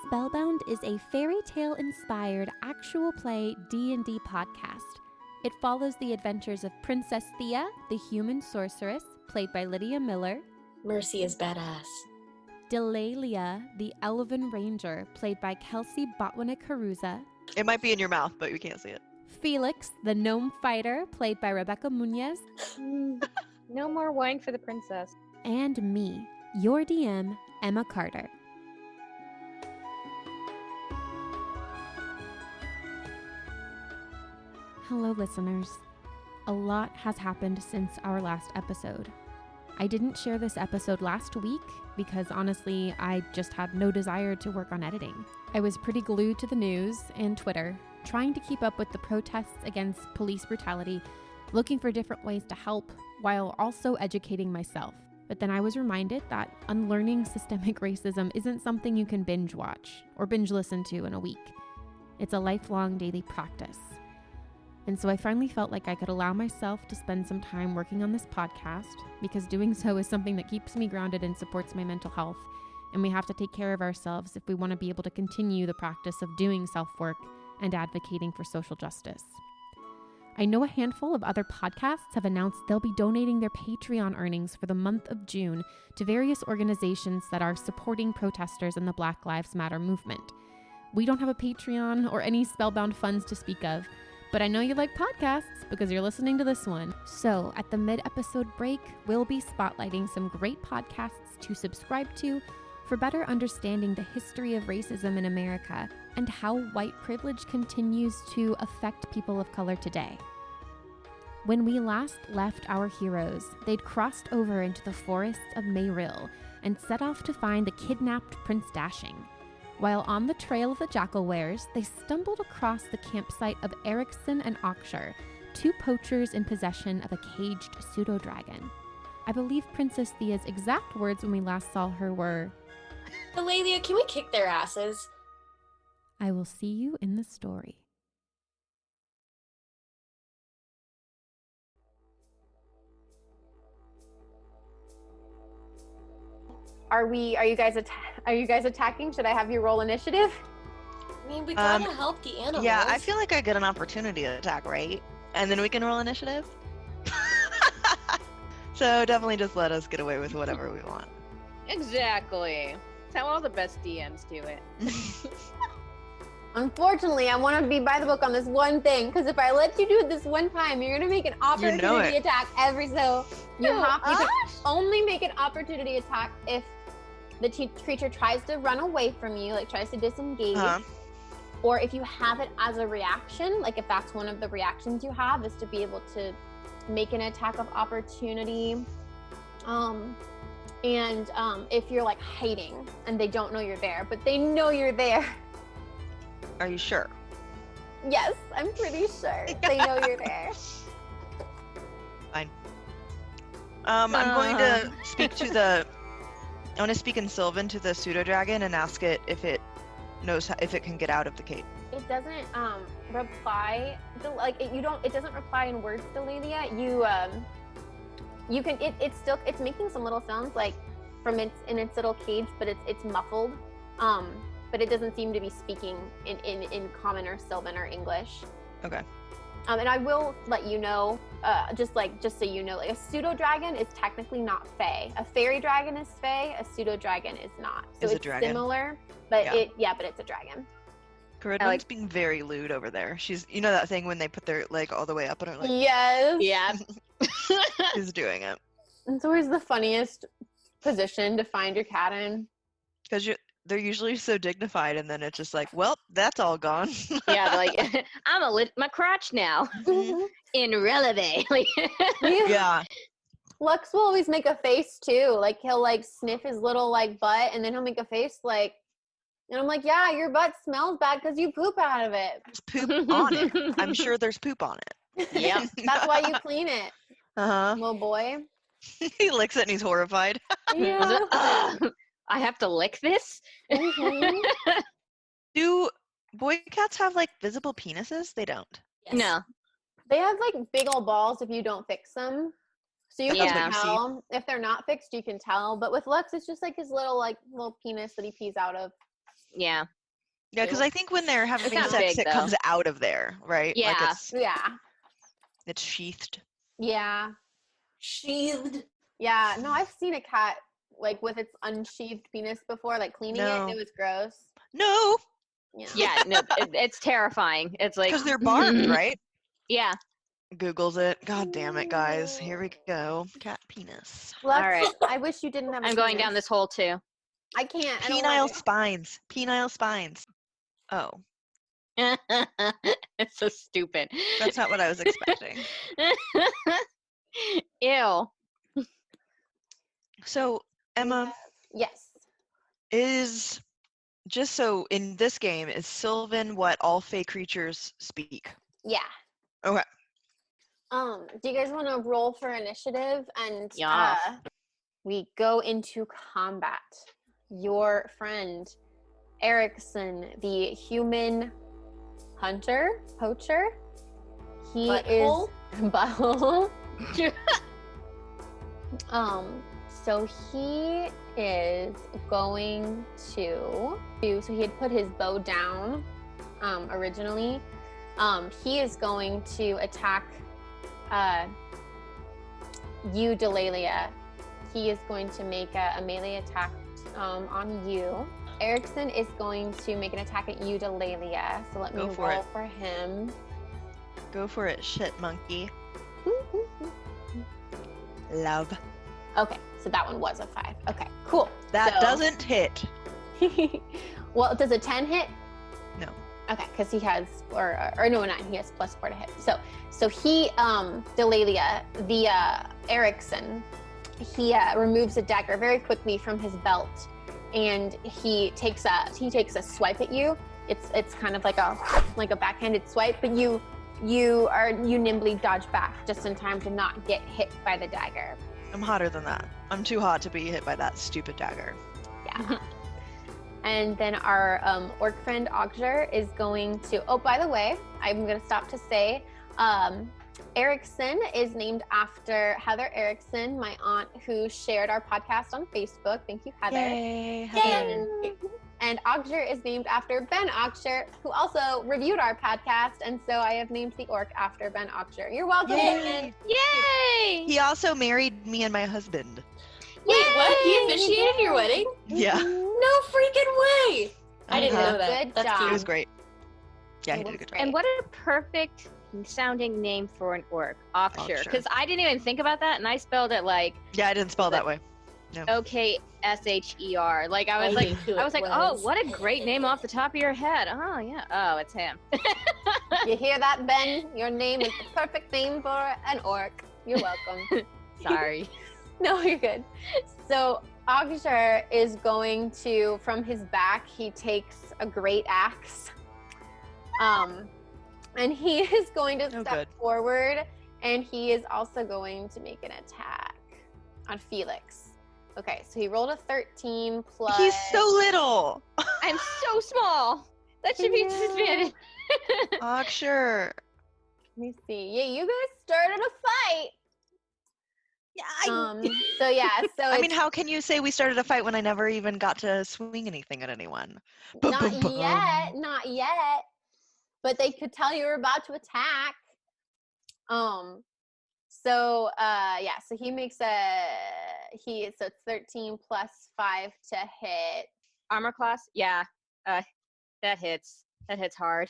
Spellbound is a fairy tale-inspired actual play D&D podcast. It follows the adventures of Princess Theia, the human sorceress, played by Lydia.r.miller. Mercy is badass. Delaelia, the elven ranger, played by Kelsea Botwinick-Haruza. It might be in your mouth, but we can't see it. Feliks, the gnome fighter, played by Rebecca Munoz. No more wine for the princess. And me, your DM, Emma Carter. Hello, listeners. A lot has happened since our last episode. I didn't share this episode last week because honestly, I just had no desire to work on editing. I was pretty glued to the news and Twitter, trying to keep up with the protests against police brutality, looking for different ways to help, while also educating myself. But then I was reminded that unlearning systemic racism isn't something you can binge watch or binge listen to in a week. It's a lifelong daily practice. And so I finally felt like I could allow myself to spend some time working on this podcast, because doing so is something that keeps me grounded and supports my mental health. And we have to take care of ourselves if we want to be able to continue the practice of doing self-work and advocating for social justice. I know a handful of other podcasts have announced they'll be donating their Patreon earnings for the month of June to various organizations that are supporting protesters in the Black Lives Matter movement. We don't have a Patreon or any Spellbound funds to speak of, but I know you like podcasts because you're listening to this one. So at the mid-episode break, we'll be spotlighting some great podcasts to subscribe to for better understanding the history of racism in America and how white privilege continues to affect people of color today. When we last left our heroes, they'd crossed over into the forests of Mayrill and set off to find the kidnapped Prince Dashing. While on the trail of the Jackalwares, they stumbled across the campsite of Erickson and Auxier, two poachers in possession of a caged pseudo-dragon. I believe Princess Theia's exact words when we last saw her were, Delaelia, can we kick their asses? "I will see you in the story." Are you guys attacking? Should I have you roll initiative? I mean, we gotta help the animals. Yeah, I feel like I get an opportunity to attack, right? And then we can roll initiative? So definitely just let us get away with whatever we want. Exactly. That's how all the best DMs do it. Unfortunately, I want to be by the book on this one thing, because if I let you do it this one time, you're gonna make an opportunity attack every so. You can only make an opportunity attack if the creature tries to run away from you, like tries to disengage, or if you have it as a reaction, like if that's one of the reactions you have, is to be able to make an attack of opportunity. If you're like hiding and they don't know you're there, but they know you're there. Are you sure? Yes, I'm pretty sure they know you're there. Fine. I'm going to speak to I want to speak in Sylvan to the pseudo-dragon and ask it if it knows if it can get out of the cave. It doesn't reply. It doesn't reply in words, Delaelia. You can. It's making some little sounds like from its little cage, but it's muffled. But it doesn't seem to be speaking in common or Sylvan or English. Okay. And I will let you know, just so you know, like a pseudo-dragon is technically not fae. A fairy dragon is fae, a pseudo-dragon is not. So it's similar, but but it's a dragon. Corinne's being very lewd over there. She's, you know that thing when they put their leg all the way up and are like, yes. Yeah. She's doing it. It's always the funniest position to find your cat in. Because they're usually so dignified, and then it's just like, well, that's all gone. Yeah, like, I'm my crotch now. Irrelevant. Yeah. Lux will always make a face too. Like he'll like sniff his little like butt, and then he'll make a face like, and I'm like, yeah, your butt smells bad because you poop out of it. There's poop on it. I'm sure there's poop on it. Yeah. That's why you clean it. Little boy. He licks it and he's horrified. Yeah. I have to lick this? Mm-hmm. Do boy cats have like visible penises? They don't. Yes. No. They have like big old balls if you don't fix them. So you can tell. If they're not fixed, you can tell. But with Lux, it's just like his little penis that he pees out of. Yeah. Yeah, because I think when they're having not sex, big, it comes out of there, right? Yeah. Like it's sheathed. Yeah. Sheathed. Yeah. No, I've seen a cat like with its unsheathed penis before, like cleaning it, and it was gross. No. Yeah, no, it's terrifying. It's like Because they're barbed, right? Yeah. Googles it. God damn it, guys. Here we go. Cat penis. Lux, All right. I wish you didn't have a I'm going penis. down this hole too. I can't. I don't Penile want it. spines. Penile spines. Oh, It's so stupid. that's not what I was expecting. Ew. So, Emma, Yes. is just so in this game, is Sylvan what all Fey creatures speak? Yeah. Okay. Do you guys want to roll for initiative and Yes. we go into combat? Your friend Erickson, the human hunter, poacher, he Butthole? is butthole. So he is going to so he had put his bow down originally. He is going to attack you, Delaelia. He is going to make a melee attack on you. Erickson is going to make an attack at you, Delaelia. So let me Go for roll it. for him. Go for it, shit monkey. Love. Okay, so that one was a 5. Okay, cool. That So- doesn't hit. Well, does a 10 hit? No. Okay, because he has, or no, 9. He has +4 to hit. So he, Delaelia, the Erickson, he removes a dagger very quickly from his belt, and he takes a swipe at you. It's kind of like a backhanded swipe, but you nimbly dodge back just in time to not get hit by the dagger. I'm hotter than that. I'm too hot to be hit by that stupid dagger. Yeah. And then our orc friend Auxier is going to, oh, by the way, I'm going to stop to say, Erickson is named after Heather Erickson, my aunt who shared our podcast on Facebook. Thank you, Heather. Yay, Heather. And Auxier is named after Ben Auxier, who also reviewed our podcast, and so I have named the orc after Ben Auxier. You're welcome, Ben. Yay! He also married me and my husband. Wait, what? He officiated your wedding? Yeah. No freaking way! I didn't know that. Good That's job. It cute. was great. Yeah, he did a good job. And what a perfect sounding name for an orc, Auxier. Auxier. Because I didn't even think about that, and I spelled it like Yeah, I didn't spell that way. OKSHER. Like I was I like, knew who I was it like, oh, was. what a great name off the top of your head. Oh yeah. Oh, it's him. You hear that, Ben? Your name is the perfect name for an orc. You're welcome. Sorry. No, you're good. So Auxier is going to, from his back, he takes a great axe. And he is going to Oh, step good. forward, and he is also going to make an attack on Feliks. Okay, so he rolled a 13 plus. He's so little. I'm so small. That should be disadvantage. Auxier. Let me see. Yeah, you guys started a fight. Yeah, So yeah, so I mean, it's how can you say we started a fight when I never even got to swing anything at anyone? not yet. But they could tell you were about to attack. So he makes so it's 13 plus 5 to hit. Armor class? Yeah. That hits. That hits hard.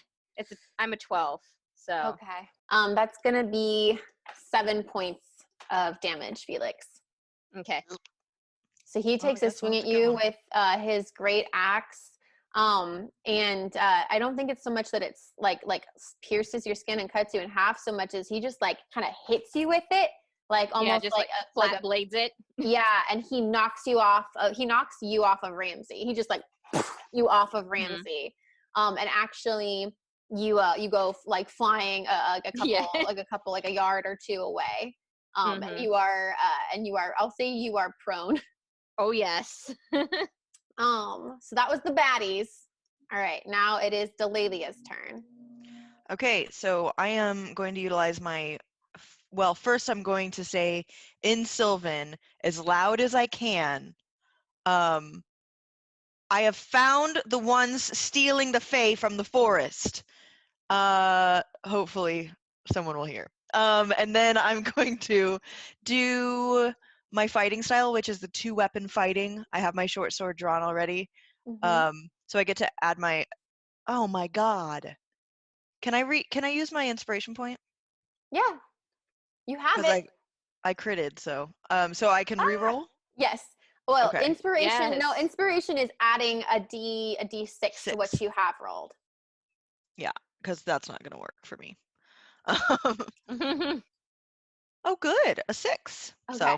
I'm a 12. So Okay. That's gonna be 7 points of damage, Feliks. okay. So he takes a guess we'll swing have at to go you on. with his great axe. And I don't think it's so much that it's like pierces your skin and cuts you in half so much as he just like kind of hits you with it, like almost Yeah, just like flat a blades it. yeah, and he knocks you off of Ramsey. He just like you off of Ramsey. And actually you go like flying a couple like a yard or two away. And you are I'll say you are prone. Oh yes. So that was the baddies. All right, now it is Delaelia's turn. Okay, so I am going to utilize well, first I'm going to say in Sylvan as loud as I can, I have found the ones stealing the Fae from the forest. Hopefully someone will hear. And then I'm going to do my fighting style, which is the 2-weapon fighting. I have my short sword drawn already. So I get to add my, oh my god. Can I use my inspiration point? Yeah. You have it. I critted, so I can reroll? Yes. Well, Okay. inspiration. Yes. No, inspiration is adding a d6 to what you have rolled. Yeah, because that's not gonna work for me. Oh, good, a 6. Okay. So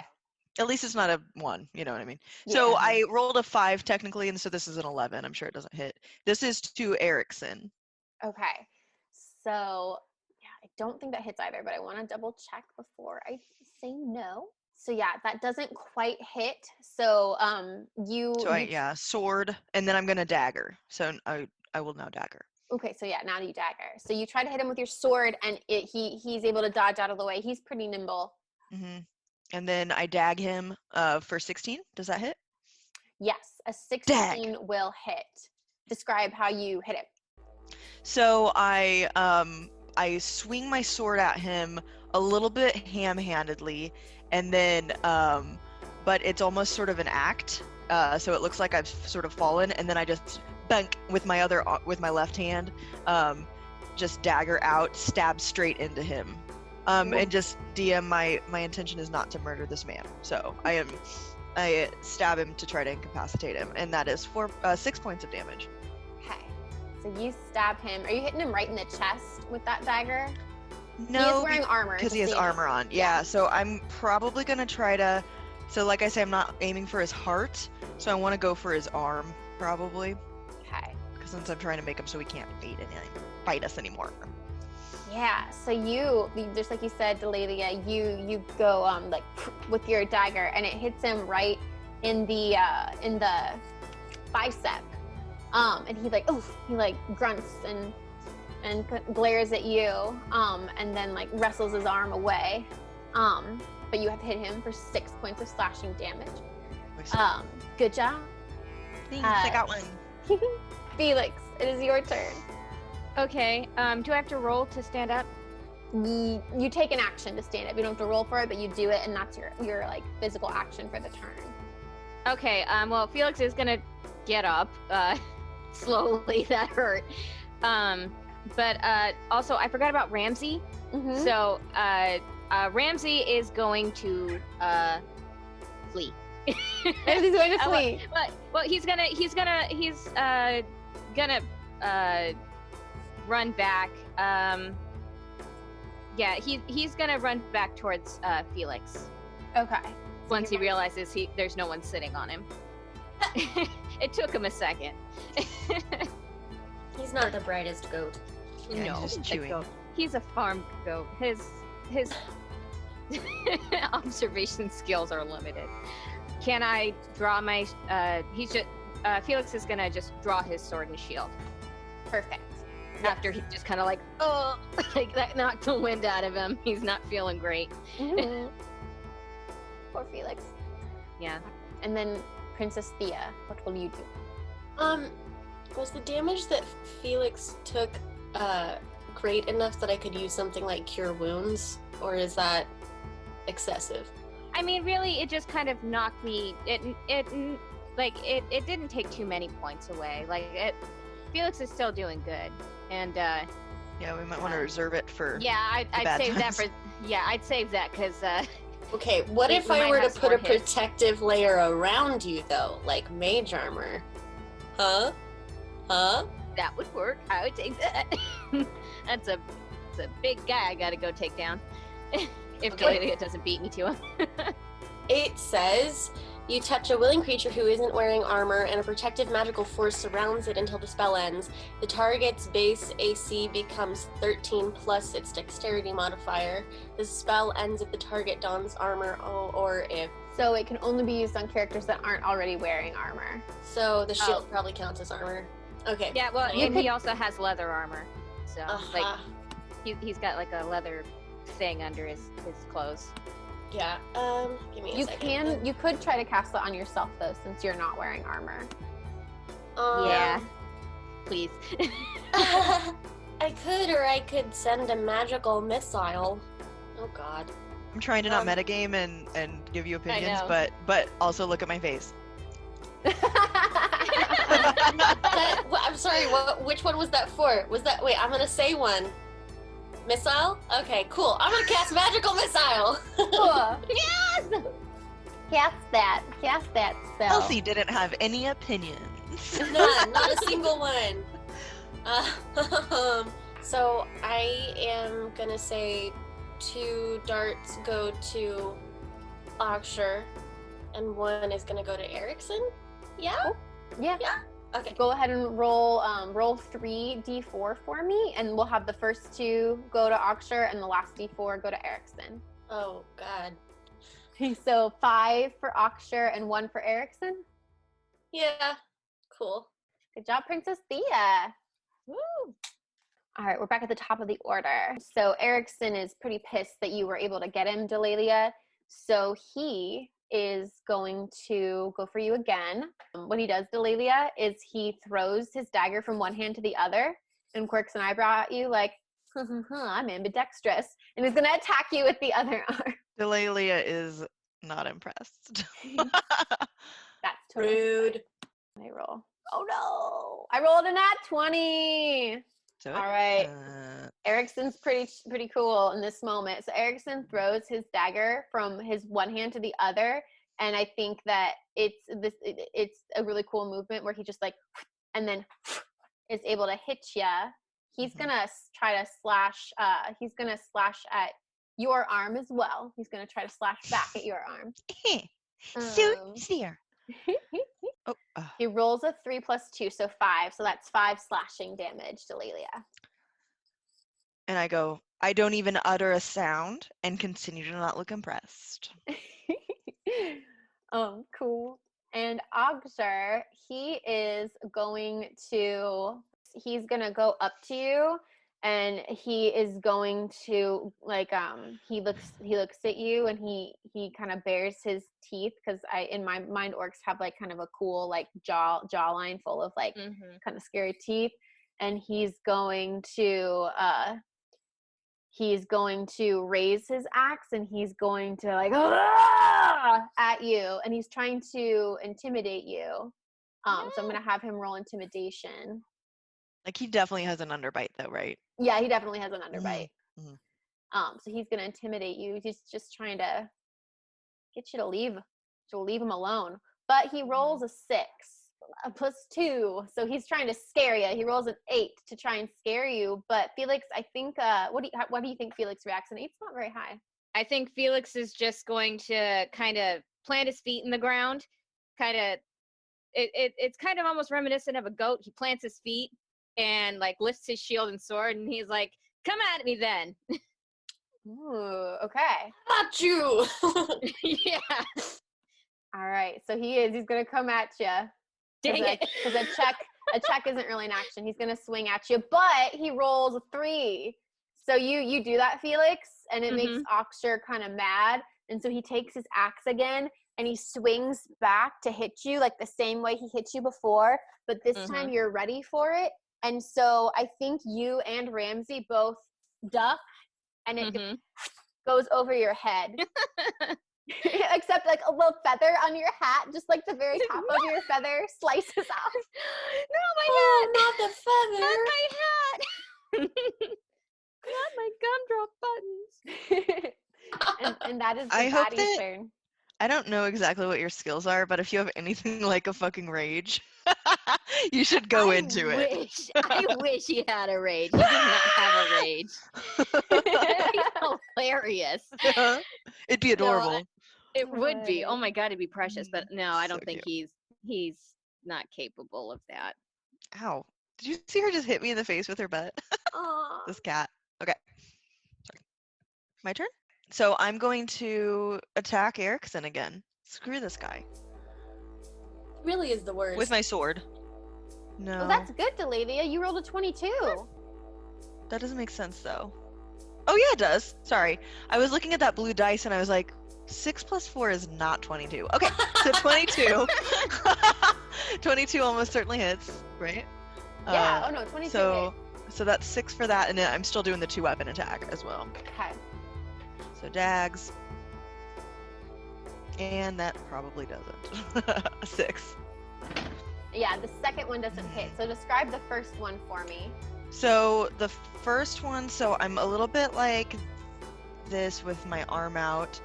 at least it's not a 1. You know what I mean? Yeah. So I rolled a 5 technically, and so this is an 11. I'm sure it doesn't hit. This is to Erickson. Okay. So yeah, I don't think that hits either, but I want to double check before I say no. So yeah, that doesn't quite hit. So sword, and then I'm gonna dagger. So I will now dagger. Okay, so yeah, now you dagger. So you try to hit him with your sword, and he's able to dodge out of the way. He's pretty nimble. And then I dag him for 16. Does that hit? Yes, a 16 will hit. Describe how you hit it. So I swing my sword at him a little bit ham-handedly, and then but it's almost sort of an act. So it looks like I've sort of fallen, and then I just bunk with my left hand, just dagger out, stab straight into him. And just DM, my intention is not to murder this man. So I stab him to try to incapacitate him, and that is 6 points of damage. Okay. So you stab him. Are you hitting him right in the chest with that dagger? No, he is wearing armor. Because he has armor on. Yeah, so I'm probably gonna try to. So like I say, I'm not aiming for his heart, so I want to go for his arm, probably. Okay. Because since I'm trying to make him so he can't fight us anymore. Yeah. So you, just like you said, Delaelia, you go like with your dagger, and it hits him right in the bicep. And he grunts and glares at you, and then like wrestles his arm away. But you have hit him for 6 points of slashing damage. Good job. Thanks, I got one. Feliks, it is your turn. Okay. Do I have to roll to stand up? You take an action to stand up. You don't have to roll for it, but you do it, and that's your like physical action for the turn. Okay. Well, Feliks is gonna get up slowly. That hurt. But also, I forgot about Ramsey. Mm-hmm. So Ramsey is going to flee. Ramsey's going to flee. Well, he's gonna run back. Yeah, he's gonna run back towards Feliks. Okay. Once he realizes there's no one sitting on him. It took him a second. He's not the brightest goat. Yeah, No, he's just chewing. he's a farm goat. His observation skills are limited. Can I draw my? Feliks is gonna just draw his sword and shield. Perfect. After he just kind of like that knocked the wind out of him. He's not feeling great. Mm-hmm. Poor Feliks. Yeah. And then Princess Theia, what will you do? Was the damage that Feliks took great enough that I could use something like Cure Wounds, or is that excessive? I mean, really, it just kind of knocked me. It didn't take too many points away. Feliks is still doing good, and yeah, we might want to reserve it for. Yeah, I'd save times. that for. Yeah, I'd save that because. Okay, what if I were to put a protective layer around you though, like mage armor? Huh? That would work. I would take that. That's a big guy I gotta go take down. If Delaelia doesn't beat me to him. It says, you touch a willing creature who isn't wearing armor and a protective magical force surrounds it until the spell ends. The target's base AC becomes 13 plus its dexterity modifier. The spell ends if the target dons armor or if... So it can only be used on characters that aren't already wearing armor. So the shield probably counts as armor. Okay. Yeah, well, and he also has leather armor. So, he's got like a leather thing under his clothes. Yeah. Give me a second. You could try to cast it on yourself though, since you're not wearing armor. Yeah. Please. I could send a magical missile. Oh god. I'm trying to not metagame and give you opinions, know. but also look at my face. I'm sorry, which one was that for? Wait, I'm gonna say one. Missile? Okay, cool. I'm gonna cast magical missile! Yes! Cast that spell. Kelsea didn't have any opinions. None, not a single one. So I am gonna say 2 darts go to Auxier, and 1 is gonna go to Erickson. Yeah? Cool. Yeah. Okay. Go ahead and roll 3d4 for me, and we'll have the first 2 go to Auxier and the last d4 go to Erickson. Oh god. So 5 for Auxier and 1 for Erickson. Yeah. Cool. Good job, Princess Theia. Woo! All right, we're back at the top of the order. So Erickson is pretty pissed that you were able to get him, Delaelia. So he is going to go for you again. What he does, Delaelia, is he throws his dagger from one hand to the other and quirks an eyebrow at you like, I'm ambidextrous, and he's going to attack you with the other arm. Delaelia is not impressed. That's totally rude. I roll. Oh no! I rolled a nat 20. So All right. Erickson's pretty cool in this moment. So Erickson throws his dagger from his one hand to the other, and I think that it's a really cool movement where he just like, and then is able to hit ya. He's gonna try to slash. He's gonna slash at your arm as well. He's gonna try to slash back at your arm. There. He rolls a 3 + 2, so 5. So that's 5 slashing damage to Delaelia. And I go, I don't even utter a sound and continue to not look impressed. Cool. And Auxier, he's gonna go up to you, and he is going to like he looks at you, and he kind of bares his teeth, because in my mind orcs have like kind of a cool like jawline full of like kind of scary teeth, and he's going to raise his axe, and he's going to like at you, and he's trying to intimidate you. So I'm gonna have him roll intimidation. Like, he definitely has an underbite though, right? Yeah, he definitely has an underbite. Mm-hmm. So he's gonna intimidate you. He's just trying to get you to leave him alone. But he rolls a 6 +2, so he's trying to scare you. He rolls an 8 to try and scare you. But Feliks, I think, what do you think Feliks reacts? An 8's not very high. I think Feliks is just going to kind of plant his feet in the ground. It's kind of almost reminiscent of a goat. He plants his feet and like lifts his shield and sword, and he's like, "Come at me then." Ooh, okay. Not you. Yeah. All right. So he's gonna come at you. Dang it. Because a check isn't really an action. He's gonna swing at you, but he rolls a 3. So you do that, Feliks, and it makes Auxier kind of mad, and so he takes his axe again, and he swings back to hit you like the same way he hit you before, but this time you're ready for it. And so I think you and Ramsey both duck, and it goes over your head. Except like a little feather on your hat, just like the very top of your feather slices off. No, my hat! Not the feather! Not my hat! Not my gumdrop buttons! and that is the I hope baddie's turn. I don't know exactly what your skills are, but if you have anything like a fucking rage, you should go into it. I wish he had a rage. He does not have a rage. That'd be hilarious. It'd be adorable. No, it would be. Oh my god, it'd be precious. But no, I don't think he's not capable of that. Ow. Did you see her just hit me in the face with her butt? This cat. Okay. Sorry. My turn? So I'm going to attack Erickson again. Screw this guy. Really is the worst. With my sword. No. Well, that's good, Delaelia. You rolled a 22. That doesn't make sense, though. Oh, yeah, it does. Sorry. I was looking at that blue dice, and I was like, 6 + 4 is not 22. Okay, so 22. 22 almost certainly hits, right? Yeah. Oh no, 22 So hits. so that's 6 for that, and then I'm still doing the 2-weapon attack as well. Okay. So dags. And that probably doesn't. 6. Yeah, the second one doesn't hit. So describe the first one for me. So the first one, so I'm a little bit like this with my arm out.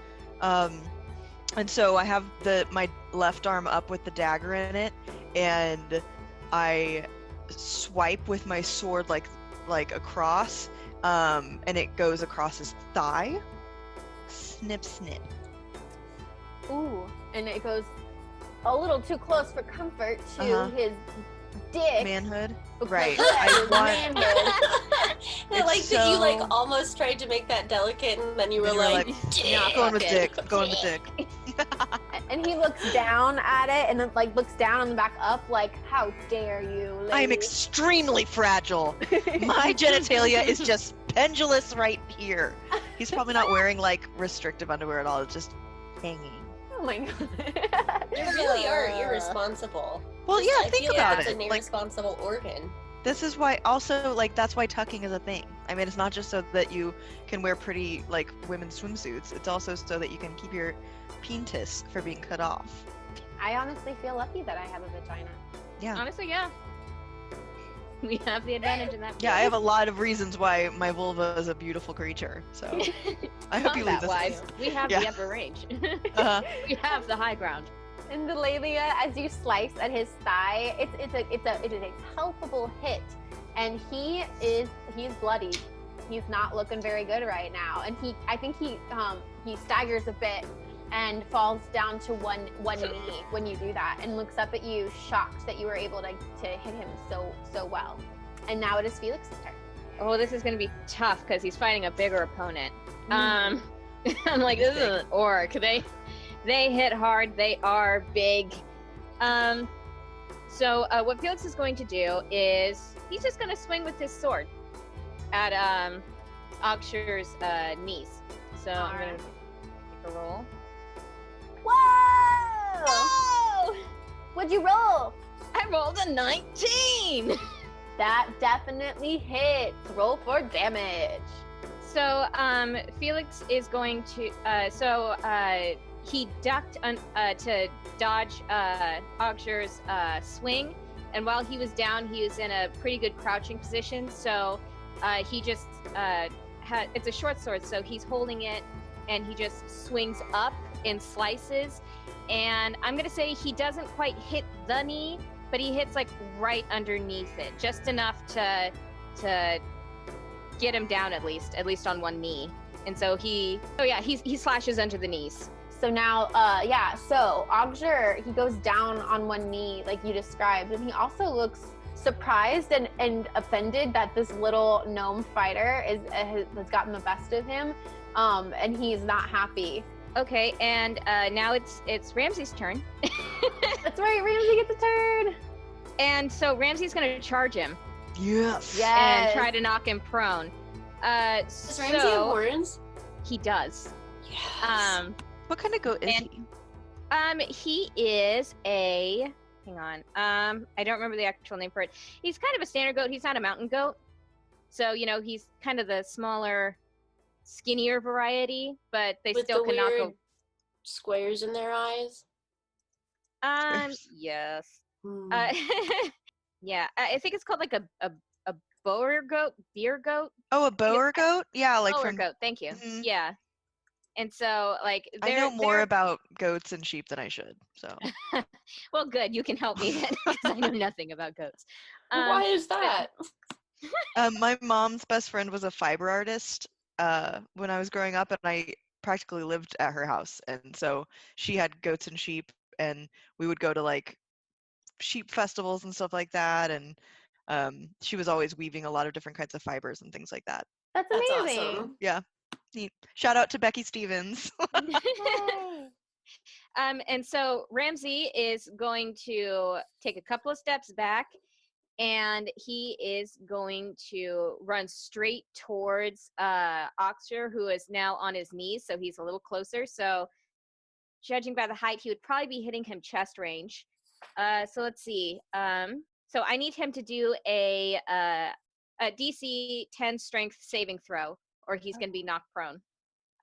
And so I have my left arm up with the dagger in it, and I swipe with my sword like across, and it goes across his thigh. Snip, snip. Ooh, and it goes a little too close for comfort to his dick. Manhood. Because Right. I want. I like that you like almost tried to make that delicate, and then you were like, "Nah, going with dick. Going with dick." And he looks down at it, and then like looks down and back up, like, "How dare you, lady?" I am extremely fragile. My genitalia is just pendulous right here. He's probably not wearing like restrictive underwear at all. It's just hanging. Oh my god. You really are irresponsible. Well, yeah, I think feel about like it. it's an irresponsible organ. This is why also like that's why tucking is a thing. I mean, it's not just so that you can wear pretty like women's swimsuits. It's also so that you can keep your penis from being cut off. I honestly feel lucky that I have a vagina. Yeah. Honestly, yeah. We have the advantage in that. Yeah, I have a lot of reasons why my vulva is a beautiful creature. So I hope you leave this. Wise. We have Yeah. the upper range. Uh-huh. We have the high ground. And Delaelia, as you slice at his thigh, it is a palpable hit, and he's bloodied. He's not looking very good right now, and I think he staggers a bit and falls down to one knee when you do that, and looks up at you, shocked that you were able to hit him so well. And now it is Feliks' turn. Oh, this is going to be tough because he's fighting a bigger opponent. I'm like, this is an orc. They hit hard. They are big. So what Feliks is going to do is he's just going to swing with his sword at Auxier's knees. So I'm going to take a roll. Whoa! Oh! What'd you roll? I rolled a 19! That definitely hits. Roll for damage. So Feliks is going to he ducked to dodge Auxier's swing, and while he was down, he was in a pretty good crouching position. So he just it's a short sword, so he's holding it, and he just swings up and slices. And I'm gonna say he doesn't quite hit the knee, but he hits like right underneath it, just enough to get him down at least on one knee. And so he slashes under the knees. So now, so Auxier, he goes down on one knee like you described, and he also looks surprised and offended that this little gnome fighter has gotten the best of him, and he's not happy. Okay, and now it's Ramsey's turn. That's right, Ramsey gets a turn. And so Ramsey's going to charge him. Yes. And try to knock him prone. Does Ramsey have horns? He does. Yes. What kind of goat is he? He is a. Hang on. I don't remember the actual name for it. He's kind of a standard goat. He's not a mountain goat. So he's kind of the smaller, skinnier variety, but they With still the can knock weird squares in their eyes. Yes. Hmm. Yeah. I think it's called like a boer goat, beer goat. Oh, a boer goat? Yeah, like Boer from goat. Thank you. Mhm. Yeah. And so, like, I know more about goats and sheep than I should. So. Well, good. You can help me then, because I know nothing about goats. Why is that? My mom's best friend was a fiber artist when I was growing up, and I practically lived at her house. And so she had goats and sheep, and we would go to like sheep festivals and stuff like that. And she was always weaving a lot of different kinds of fibers and things like that. That's That's amazing. awesome. Yeah. Neat. Shout out to Becky Stevens. And so Ramsey is going to take a couple of steps back, and he is going to run straight towards Auxier, who is now on his knees, so he's a little closer. So judging by the height, he would probably be hitting him chest range. So let's see. So I need him to do a DC 10 strength saving throw, or he's going to be knocked prone.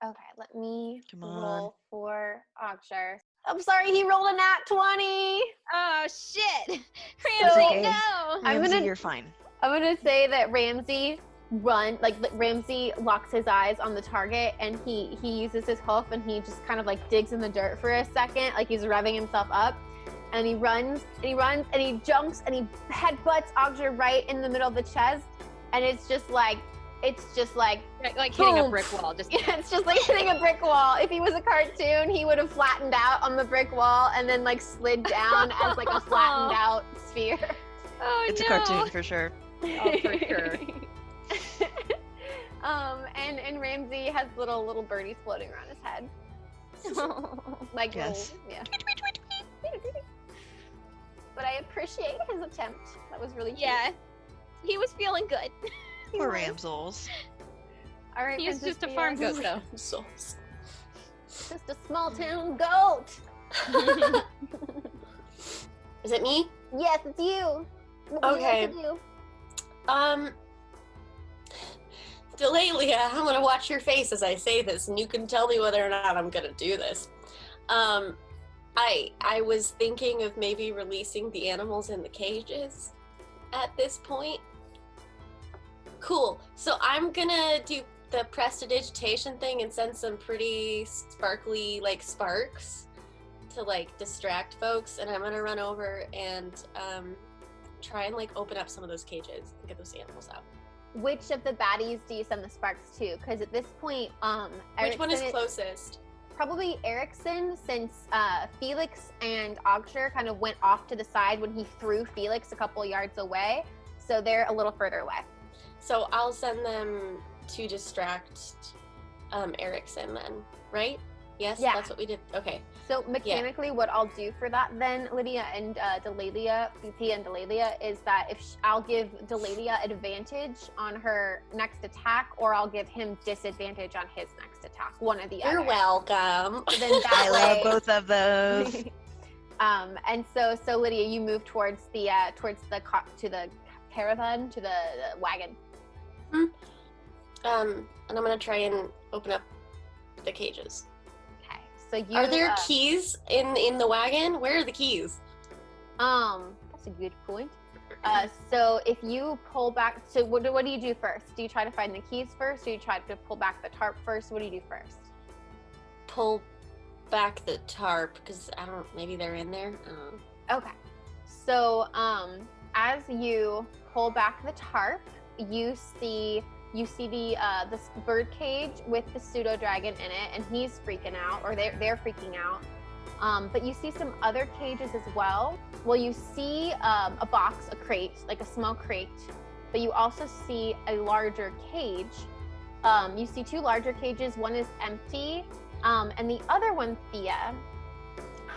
Okay, let me Come on. roll for Auxier. I'm sorry, he rolled a nat 20. Oh shit! So, Ramsey, no! Ramsey, you're fine. I'm gonna say that Ramsey Ramsey locks his eyes on the target, and he uses his hoof, and he just kind of like digs in the dirt for a second, like he's revving himself up, and he runs and he runs and he jumps and he headbutts Auxier right in the middle of the chest, and it's just like like hitting a brick wall. Just yeah, it's just like hitting a brick wall. If he was a cartoon, he would have flattened out on the brick wall and then like slid down as like a flattened out sphere. Oh, It's no. a cartoon for sure. Oh, for sure. And Ramsey has little birdies floating around his head. Like Yes. little, yeah. But I appreciate his attempt. That was really cute. Yeah, he was feeling good. Poor Ramsels. All right, He's Princess just a Theia. farm goat, though. Souls. Just a small town goat. Is it me? Yes, it's you. What would you Okay. like to do? Delaelia, I'm gonna watch your face as I say this, and you can tell me whether or not I'm gonna do this. I was thinking of maybe releasing the animals in the cages at this point. Cool. So I'm gonna do the prestidigitation thing and send some pretty sparkly like sparks to like distract folks, and I'm gonna run over and try and like open up some of those cages and get those animals out. Which of the baddies do you send the sparks to? Because at this point, Which one is Erickson- closest? Probably Erickson, since Feliks and Auxier kind of went off to the side when he threw Feliks a couple yards away, so they're a little further away. So I'll send them to distract Erickson then, right? Yes, Yeah. that's what we did. Okay. So mechanically, what I'll do for that then, Lydia and Delaelia, Theia and Delaelia, is that I'll give Delaelia advantage on her next attack, or I'll give him disadvantage on his next attack. One or the other. You're welcome. So then that I love way- both of those. And so Lydia, you move towards the caravan, to the wagon. And I'm gonna try and open up the cages. Okay. So you Are there keys in the wagon? Where are the keys? That's a good point. So if you pull back, so what do you do first? Do you try to find the keys first, or do you try to pull back the tarp first? What do you do first? Pull back the tarp because maybe they're in there. Okay. So as you pull back the tarp, you see the bird cage with the pseudo dragon in it, and he's freaking out, or they're freaking out. But you see some other cages as well. Well, you see a box, a crate, like a small crate, but you also see a larger cage. You see two larger cages. One is empty, and the other one, Theia,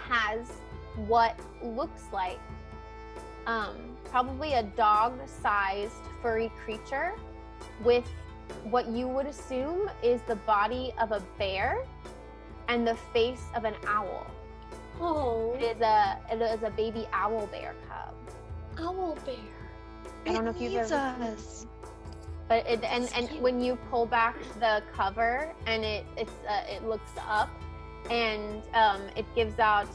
has what looks like probably a dog-sized furry creature with what you would assume is the body of a bear and the face of an owl. Oh, It is a baby owl bear cub. owl bear. I don't know if you've needs ever seen us. But when you pull back the cover and it looks up, and it gives out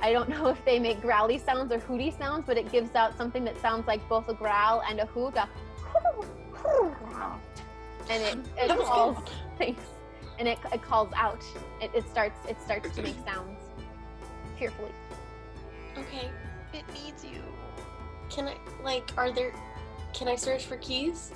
I don't know if they make growly sounds or hooty sounds, but it gives out something that sounds like both a growl and a hoot. And it calls thanks, and it calls out. It starts to make sounds fearfully. Okay. It needs you. Can I search for keys?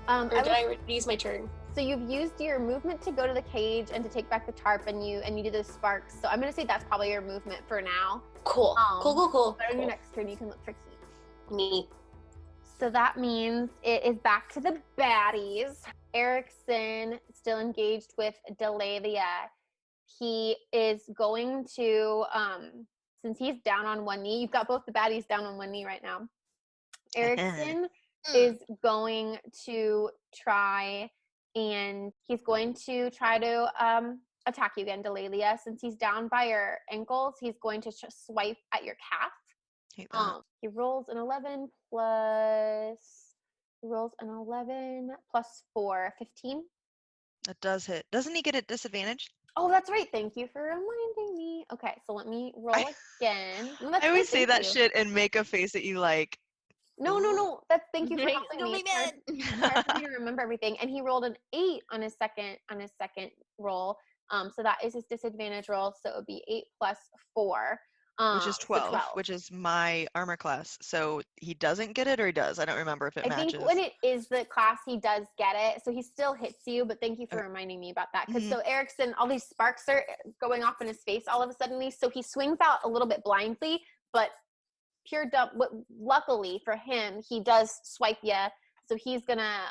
I Or did I already use my turn? So you've used your movement to go to the cage and to take back the tarp, and you did those sparks. So I'm gonna say that's probably your movement for now. Cool. Cool. But on your next turn, you can look for keys. Neat. So that means it is back to the baddies. Erickson still engaged with Delaelia. He is going to, since he's down on one knee, you've got both the baddies down on one knee right now. Erickson is going to try, and he's going to try to attack you again, Delaelia. Since he's down by your ankles, he's going to swipe at your calf. Hate that. He rolls an 11 plus. He rolls an 11 plus 4, 15. That does hit. Doesn't he get a disadvantage? Oh, that's right. Thank you for reminding me. Okay, so let me roll again. No, that's I always good, say thank that you. shit and make a face at you like. No. That's thank you for Makes helping me me. It's hard for me to remember everything. And he rolled an 8 on his second roll. So that is his disadvantage roll. So it would be 8 plus 4. Which is 12, which is my armor class. So he doesn't get it, or he does? I don't remember if it matches. I think when it is the class, he does get it. So he still hits you, but thank you for reminding me about that. Because so Erickson, all these sparks are going off in his face all of a sudden. So he swings out a little bit blindly, but luckily for him, he does swipe you. So I'm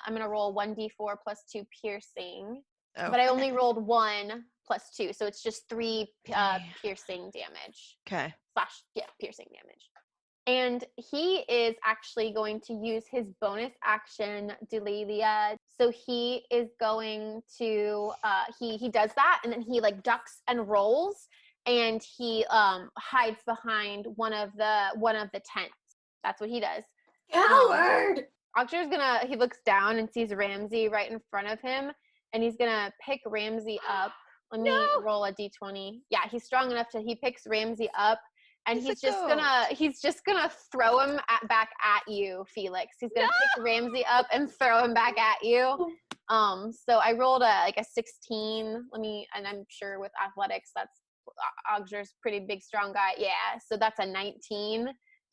gonna roll 1d4 plus 2 piercing. Oh. But I only rolled 1 plus 2, so it's just 3 piercing damage. Okay. Piercing damage. And he is actually going to use his bonus action, Delaelia. So he is going to he does that, and then he like ducks and rolls, and he hides behind one of the tents. That's what he does. Coward! Auxier's he looks down and sees Ramsey right in front of him, and he's gonna pick Ramsey up. Let me roll a d20. Yeah, he's strong enough he picks Ramsey up, and he's just gonna throw him back at you, Feliks. He's gonna pick Ramsey up and throw him back at you. So I rolled a 16. And I'm sure with athletics, that's Auxier's pretty big, strong guy. Yeah, so that's a 19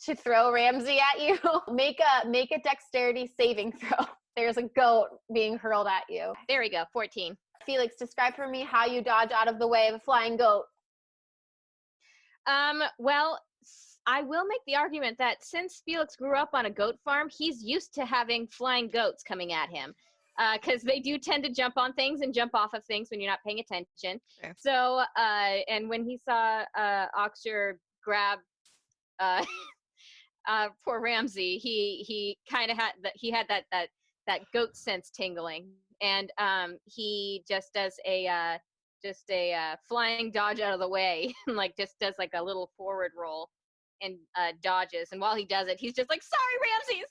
to throw Ramsey at you. Make a dexterity saving throw. There's a goat being hurled at you. There we go, 14. Feliks, describe for me how you dodge out of the way of a flying goat. Well, I will make the argument that since Feliks grew up on a goat farm, he's used to having flying goats coming at him. Because they do tend to jump on things and jump off of things when you're not paying attention. Okay. So, and when he saw Auxier grab poor Ramsey, he kind of had that goat sense tingling, and he just does a flying dodge out of the way, and just does a little forward roll and dodges. And while he does it, he's just like, "Sorry, Ramsey!"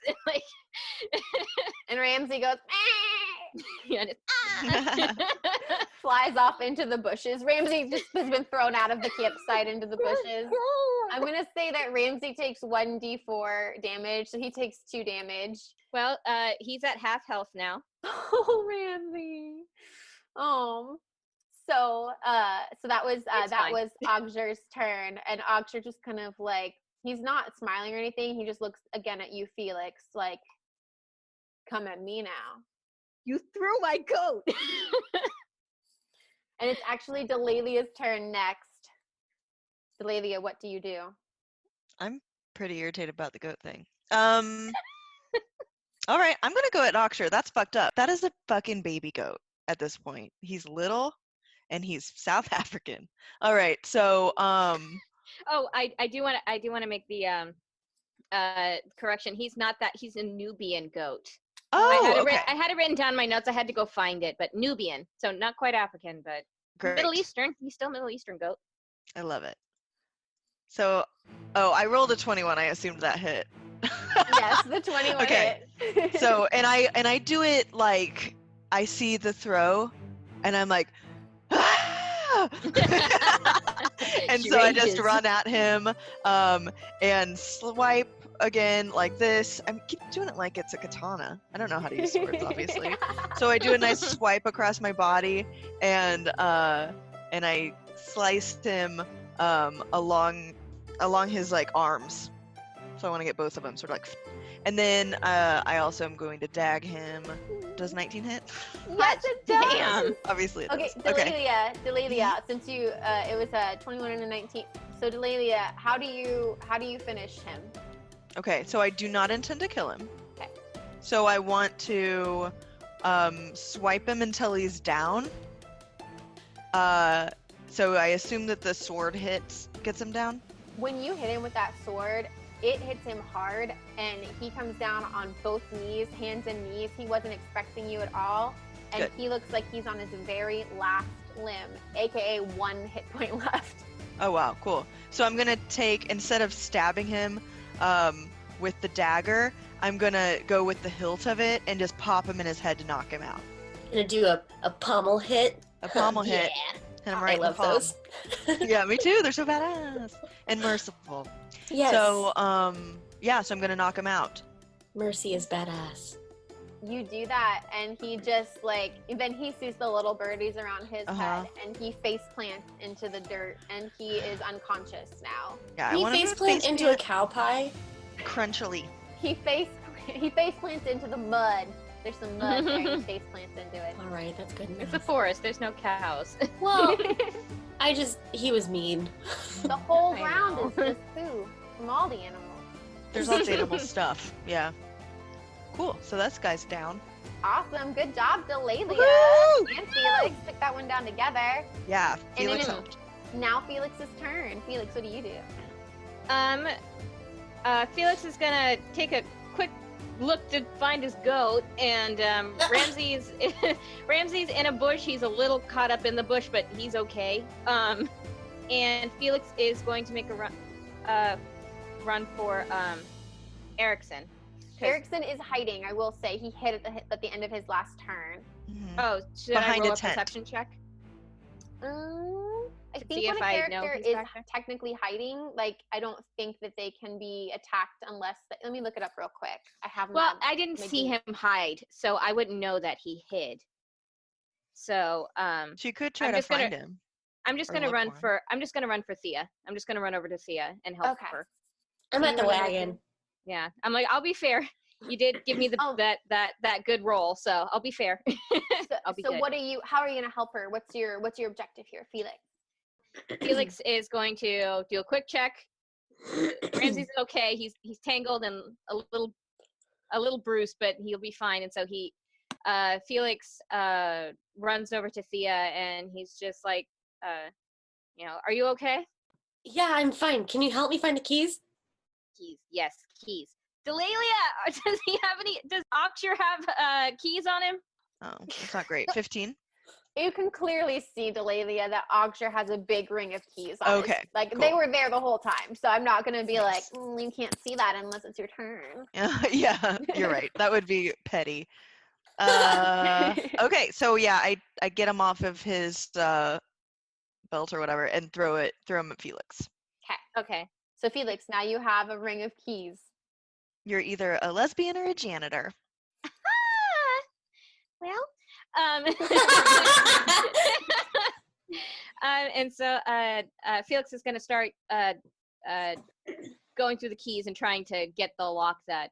And Ramsey goes, flies off into the bushes. Ramsey just has been thrown out of the campsite into the bushes. I'm going to say that Ramsey takes 1d4 damage, so he takes 2 damage. Well, he's at half health now. Oh, Ramsey. So that was Auxier's turn, and Auxier just kind of he's not smiling or anything. He just looks again at you, Feliks, like, come at me now. You threw my goat. And it's actually Delalia's turn next. Delaelia, what do you do? I'm pretty irritated about the goat thing. All right, I'm gonna go at Auxier. That's fucked up. That is a fucking baby goat at this point. He's little, and he's South African. All right, so Oh, I do want to make the correction. He's not that. He's a Nubian goat. Oh, I had it written down in my notes. I had to go find it, but Nubian. So not quite African, but great. Middle Eastern. He's still Middle Eastern goat. I love it. So, I rolled a 21. I assumed that hit. Yes, the 21 okay. hit. So, and I do it like I see the throw, and I'm like, ah! And so I just run at him, and swipe again like this. I keep doing it like it's a katana. I don't know how to use swords, obviously. So I do a nice swipe across my body, and I sliced him along his arms. So I want to get both of them, sort of and then I also am going to dag him. Does 19 hit? Yes, it does. Damn. Obviously it does. Delaelia, since you it was a 21 and a 19. So Delaelia, how do you finish him? Okay, so I do not intend to kill him. Okay. So I want to swipe him until he's down. So I assume that the sword gets him down? When you hit him with that sword, it hits him hard, and he comes down on both knees, hands and knees. He wasn't expecting you at all, and Good. He looks like he's on his very last limb, aka 1 hit point left. Oh wow, cool. So I'm gonna take, instead of stabbing him, with the dagger, I'm gonna go with the hilt of it and just pop him in his head to knock him out. Gonna do a pommel hit. A pommel hit. Yeah. Hit him I right in the love palm. those. Yeah, me too. They're so badass and merciful. Yes. So, so I'm gonna knock him out. Mercy is badass. You do that, and he just then he sees the little birdies around his head, and he face plants into the dirt, and he is unconscious now. Yeah, He face plant into a cow pie. Crunchily. He face plants into the mud. There's some mud there, and he face plants into it. All right, that's good enough. It's a forest. There's no cows. Well, he was mean. The whole I ground know. is just poo from all the animals. There's lots of edible stuff. Yeah. Cool. So that's guys down. Awesome, good job, Delaelia Woo! and Felix. Took that one down together. Yeah. And Felix then- helped. Now Felix's turn. Felix, what do you do? Felix is gonna take a quick look to find his goat, and Ramsey's in a bush. He's a little caught up in the bush, but he's okay. And Felix is going to make a run for Erickson. Erickson is hiding. I will say he hit at the end of his last turn. Mhm. Oh, should Behind I roll a a tent. perception check? I To think see when if a I know character he's is back there? technically hiding, I don't think that they can be attacked unless. Let me look it up real quick. I have. Well, my- I didn't my see D- him hide, so I wouldn't know that he hid. So, So you could try I'm to just gonna- find him. I'm just Or gonna look run for him. I'm just gonna run for Theia. I'm just gonna run over to Theia and help Okay. her. I'm at the You wanna wagon. Yeah, I'm like, I'll be fair. You did give me the Oh. that good roll, so I'll be fair. I'll be So good. how are you gonna help her? What's your objective here, Felix? Felix is going to do a quick check. Ramsey's okay. He's tangled and a little bruised, but he'll be fine. And so Felix runs over to Theia, and he's just like, are you okay? Yeah, I'm fine. Can you help me find the keys? Keys, yes, keys. Delaelia, does Auxier have keys on him? Oh, that's not great. 15. You can clearly see, Delaelia, that Auxier has a big ring of keys on his- Okay, they cool. were there the whole time, so I'm not going to be like, you can't see that unless it's your turn. Yeah, you're right. That would be petty. Okay, so yeah, I get him off of his belt or whatever and throw him at Felix. Okay. So, Felix, now you have a ring of keys. You're either a lesbian or a janitor. Well, and so Felix is going to start going through the keys and trying to get the lock that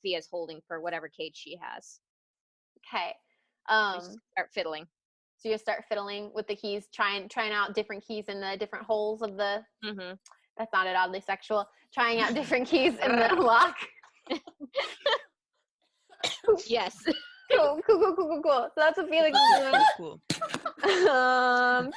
Theia's holding for whatever cage she has. Okay. Just start fiddling. So you start fiddling with the keys, trying out different keys in the different holes of the. Mm-hmm. That sounded oddly sexual. Trying out different keys in the lock. Yes. Cool. So that's what Felix is doing. Cool. Theia,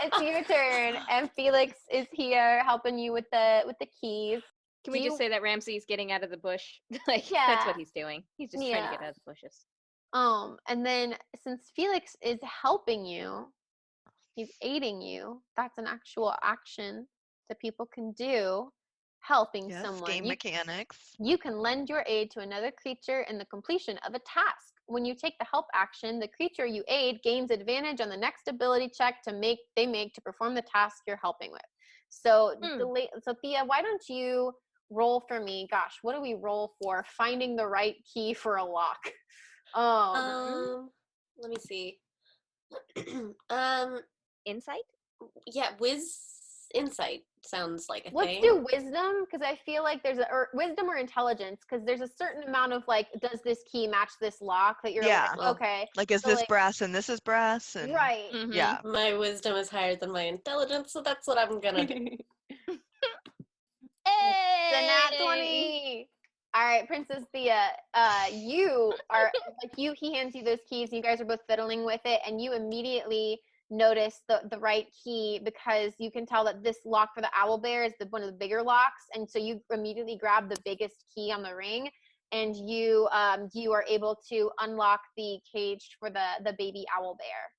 it's your turn, and Felix is here helping you with the keys. Can we Do just you- say that Ramsey's getting out of the bush? That's Yeah. what he's doing. He's just trying to get out of the bushes. And then since Felix is helping you, he's aiding you. That's an actual action that people can do, helping Yes, someone. game mechanics. You can lend your aid to another creature in the completion of a task. When you take the help action, the creature you aid gains advantage on the next ability check they make to perform the task you're helping with. So, Theia, why don't you roll for me? Gosh, what do we roll for? Finding the right key for a lock. Let me see. Insight? Yeah, insight sounds like a Let's thing. do wisdom, because I feel like there's wisdom or intelligence, because there's a certain amount of does this key match this lock that you're Yeah. like, okay, Like, is So, this brass and this is brass? And right. Mhm. Yeah. My wisdom is higher than my intelligence, so that's what I'm gonna do. The nat 20. All right, Princess Theia, you are he hands you those keys, and you guys are both fiddling with it, and you immediately notice the right key, because you can tell that this lock for the owl bear is one of the bigger locks, and so you immediately grab the biggest key on the ring, and you are able to unlock the cage for the baby owl bear.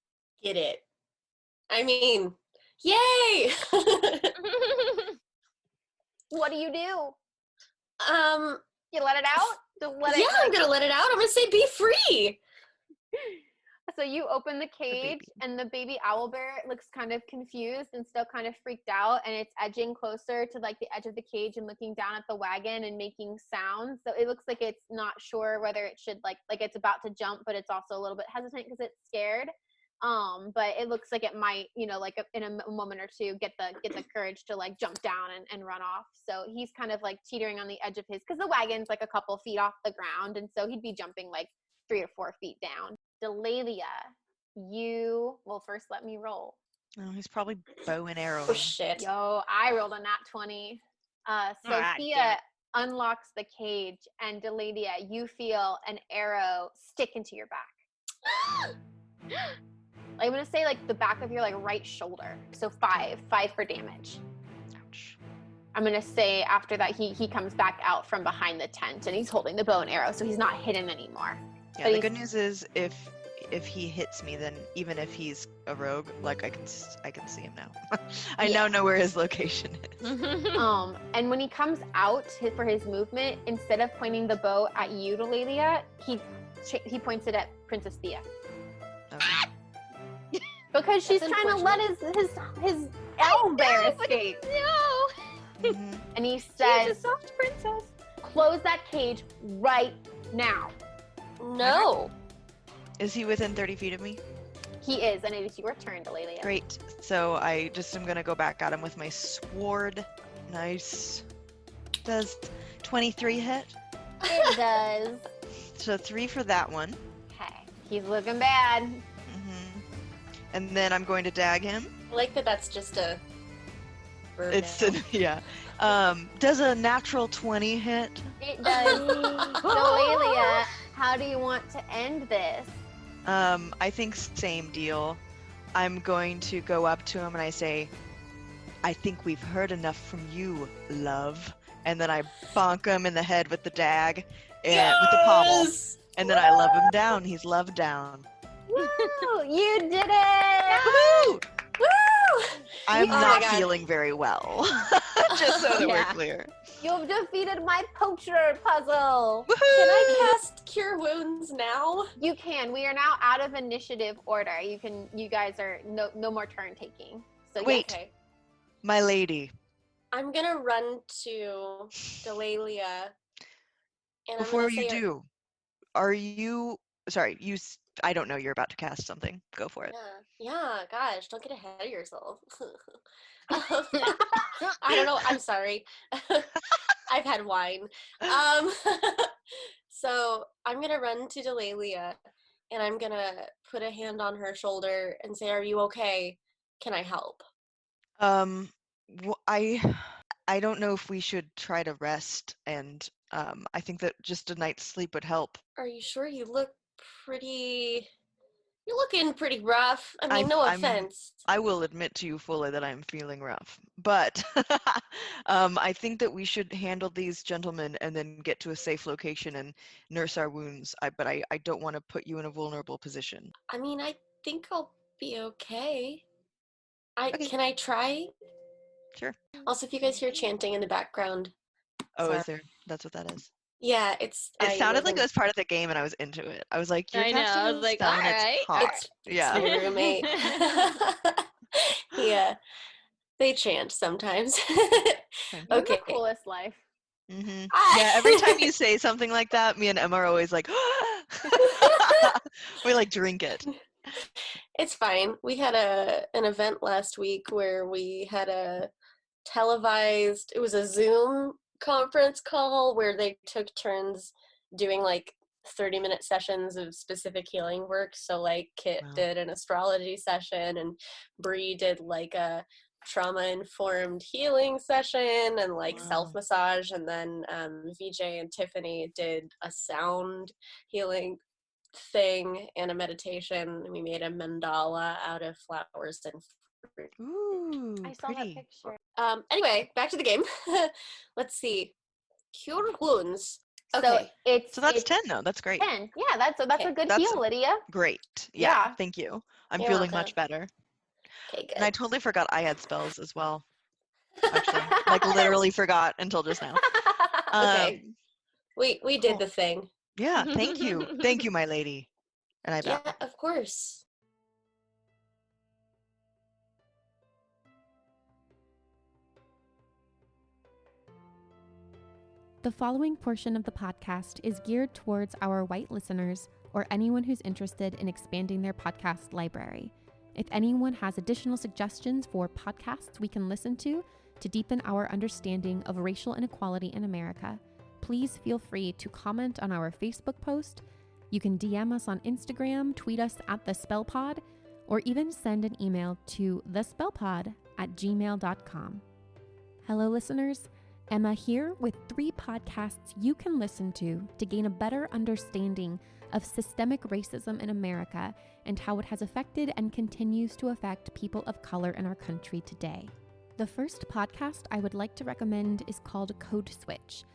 Get it. I mean, yay! What do you do? You let it out? Just let Yeah, it, I'm gonna let it out. I'm gonna say be free. So you open the cage, and the baby owlbear looks kind of confused and still kind of freaked out, and it's edging closer to like the edge of the cage and looking down at the wagon and making sounds. So it looks like it's not sure whether it should like it's about to jump, but it's also a little bit hesitant because it's scared. But it looks like it might, like in a moment or two, get the courage to like jump down and run off. So he's kind of like teetering on the edge of his, because the wagon's like a couple feet off the ground, and so he'd be jumping like 3 or 4 feet down. Delaelia, first let me roll. Oh, he's probably bow and arrow. Oh shit. Yo, I rolled a nat 20. So Theia unlocks the cage, and Delaelia, you feel an arrow stick into your back. I'm gonna say like the back of your like right shoulder. So 5 for damage. Ouch. I'm gonna say after that he comes back out from behind the tent, and he's holding the bow and arrow, so he's not hidden anymore. Yeah, the good news is if he hits me, then even if he's a rogue, like I can see him now. I now know where his location is. And when he comes out for his movement, instead of pointing the bow at you, Delaelia, he points it at Princess Theia. Okay. Because she's trying to let his owlbear escape. No. Mhm. And he says, She's a soft princess. "Close that cage right now." No. Is he within 30 feet of me? He is, and it is your turn, Delaelia. Great. So I just am gonna go back at him with my sword. Nice. Does 23 hit? It does. So 3 for that one. Okay, he's looking bad. And then I'm going to dag him. I like that that's just a bird It's now. yeah. Does a natural 20 hit? It does. Delaelia, how do you want to end this? I think same deal. I'm going to go up to him and I say, "I think we've heard enough from you, love." And then I bonk him in the head with the dag and with the pommel. And then I love him down. He's loved down. Woo! You did it! Woo! Woo! I'm Oh my not God. feeling very well. Just so that we're clear. You've defeated my poacher puzzle. Can I cast Cure Wounds now? You can. We are now out of initiative order. You guys are no more turn taking. So Wait. Okay. My lady, I'm gonna run to Delaelia. And before I'm gonna you say, do, are you... Sorry, I don't know, you're about to cast something. Go for it. Yeah, gosh, don't get ahead of yourself. I don't know. I'm sorry. I've had wine. So I'm gonna run to Delaelia, and I'm gonna put a hand on her shoulder and say, "Are you okay? Can I help?" I don't know if we should try to rest, and I think that just a night's sleep would help. Are you sure? You look pretty. You're looking pretty rough. I mean, no offense. I will admit to you fully that I'm feeling rough, but I think that we should handle these gentlemen and then get to a safe location and nurse our wounds. But I don't want to put you in a vulnerable position. I mean, I think I'll be okay. Okay. Can I try? Sure. Also, if you guys hear chanting in the background. Oh, sorry. is there? That's what that is. Yeah, It sounded like it was part of the game, and I was into it. I was like, "You're I know, casting I a was like, spell and all it's right. hot." It's Yeah. my roommate. Yeah, they chant sometimes. You're Okay. the coolest life. Hmm. Yeah, every time you say something like that, me and Emma are always like, we like drink it. It's fine. We had an event last week where we had a televised, it was a Zoom conference call where they took turns doing like 30-minute sessions of specific healing work. So like Kit Wow. did an astrology session, and Bree did like a trauma-informed healing session and like Wow. self-massage, and then VJ and Tiffany did a sound healing thing and a meditation. We made a mandala out of flowers and fruit. Ooh, I saw that pretty. picture. Anyway, back to the game. Let's see. Cure wounds. Okay. So that's 10 though. That's great. 10. Yeah, that's a Okay. good That's- heal, Lydia. Great. Yeah. Yeah. Thank you. I'm You're feeling welcome. much better. Okay, good. And I totally forgot I had spells as well. Actually, like literally forgot until just now. Okay. We did Cool. the thing. Yeah, thank you. Thank you, my lady. And I bow. Yeah, of course. The following portion of the podcast is geared towards our white listeners or anyone who's interested in expanding their podcast library. If anyone has additional suggestions for podcasts we can listen to deepen our understanding of racial inequality in America, please feel free to comment on our Facebook post. You can DM us on Instagram, tweet us at thespellpod, or even send an email to thespellpod@gmail.com. Hello, listeners. Emma here with 3 podcasts you can listen to gain a better understanding of systemic racism in America and how it has affected and continues to affect people of color in our country today. The first podcast I would like to recommend is called Code Switch.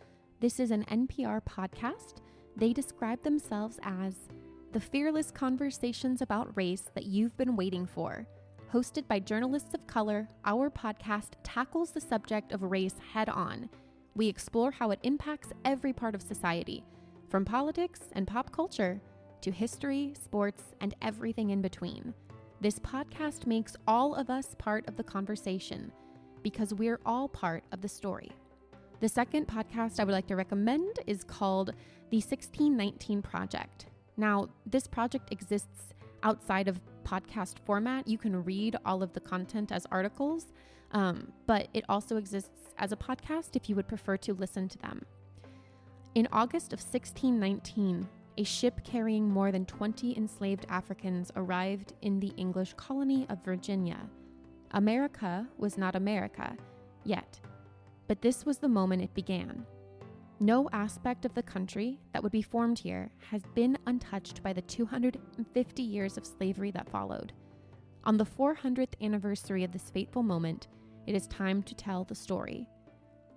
This is an NPR podcast. They describe themselves as the fearless conversations about race that you've been waiting for. Hosted by journalists of color, our podcast tackles the subject of race head on. We explore how it impacts every part of society, from politics and pop culture to history, sports, and everything in between. This podcast makes all of us part of the conversation because we're all part of the story. The second podcast I would like to recommend is called The 1619 Project. Now, this project exists outside of podcast format. You can read all of the content as articles, but it also exists as a podcast if you would prefer to listen to them. In August of 1619, a ship carrying more than 20 enslaved Africans arrived in the English colony of Virginia. America was not America yet, but this was the moment it began. No aspect of the country that would be formed here has been untouched by the 250 years of slavery that followed. On the 400th anniversary of this fateful moment, it is time to tell the story.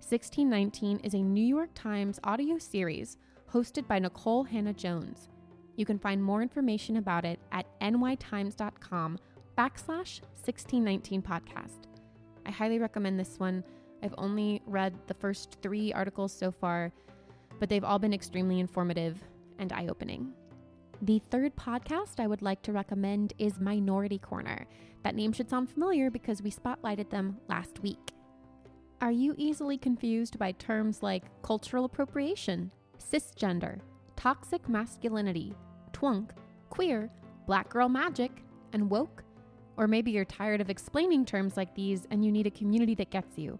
1619 is a New York Times audio series hosted by Nicole Hannah-Jones. You can find more information about it at nytimes.com/1619podcast. I highly recommend this one. I've only read the first 3 articles so far, but they've all been extremely informative and eye-opening. The third podcast I would like to recommend is Minority Korner. That name should sound familiar because we spotlighted them last week. Are you easily confused by terms like cultural appropriation, cisgender, toxic masculinity, twunk, queer, black girl magic, and woke? Or maybe you're tired of explaining terms like these and you need a community that gets you.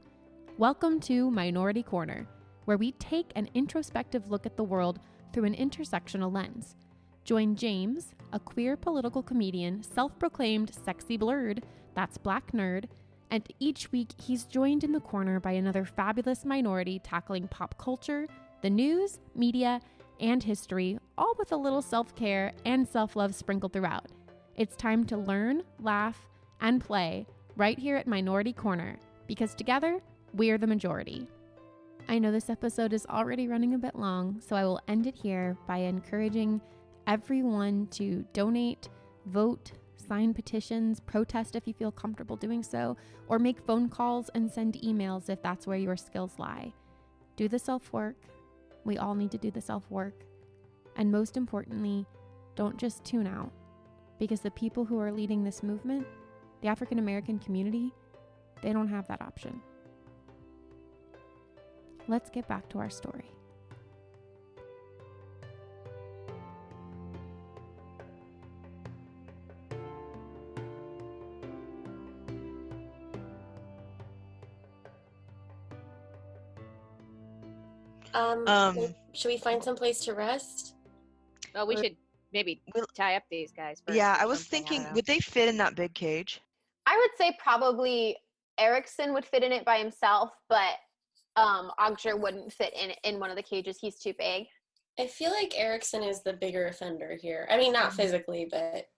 Welcome to Minority Korner, where we take an introspective look at the world through an intersectional lens. Join James, a queer political comedian, self-proclaimed sexy blurred, that's black nerd, and each week he's joined in the corner by another fabulous minority tackling pop culture, the news, media, and history, all with a little self-care and self-love sprinkled throughout. It's time to learn, laugh, and play right here at Minority Korner, because together, we're the majority. I know this episode is already running a bit long, so I will end it here by encouraging everyone to donate, vote, sign petitions, protest if you feel comfortable doing so, or make phone calls and send emails if that's where your skills lie. Do the self-work. We all need to do the self-work. And most importantly, don't just tune out, because the people who are leading this movement, the African American community, they don't have that option. Let's get back to our story. Should we find some place to rest? Well, we should maybe tie up these guys first. Yeah, I was thinking, would they fit in that big cage? I would say probably Erickson would fit in it by himself, but Auxier wouldn't fit in one of the cages. He's too big. I feel like Erickson is the bigger offender here. I mean, not physically, but...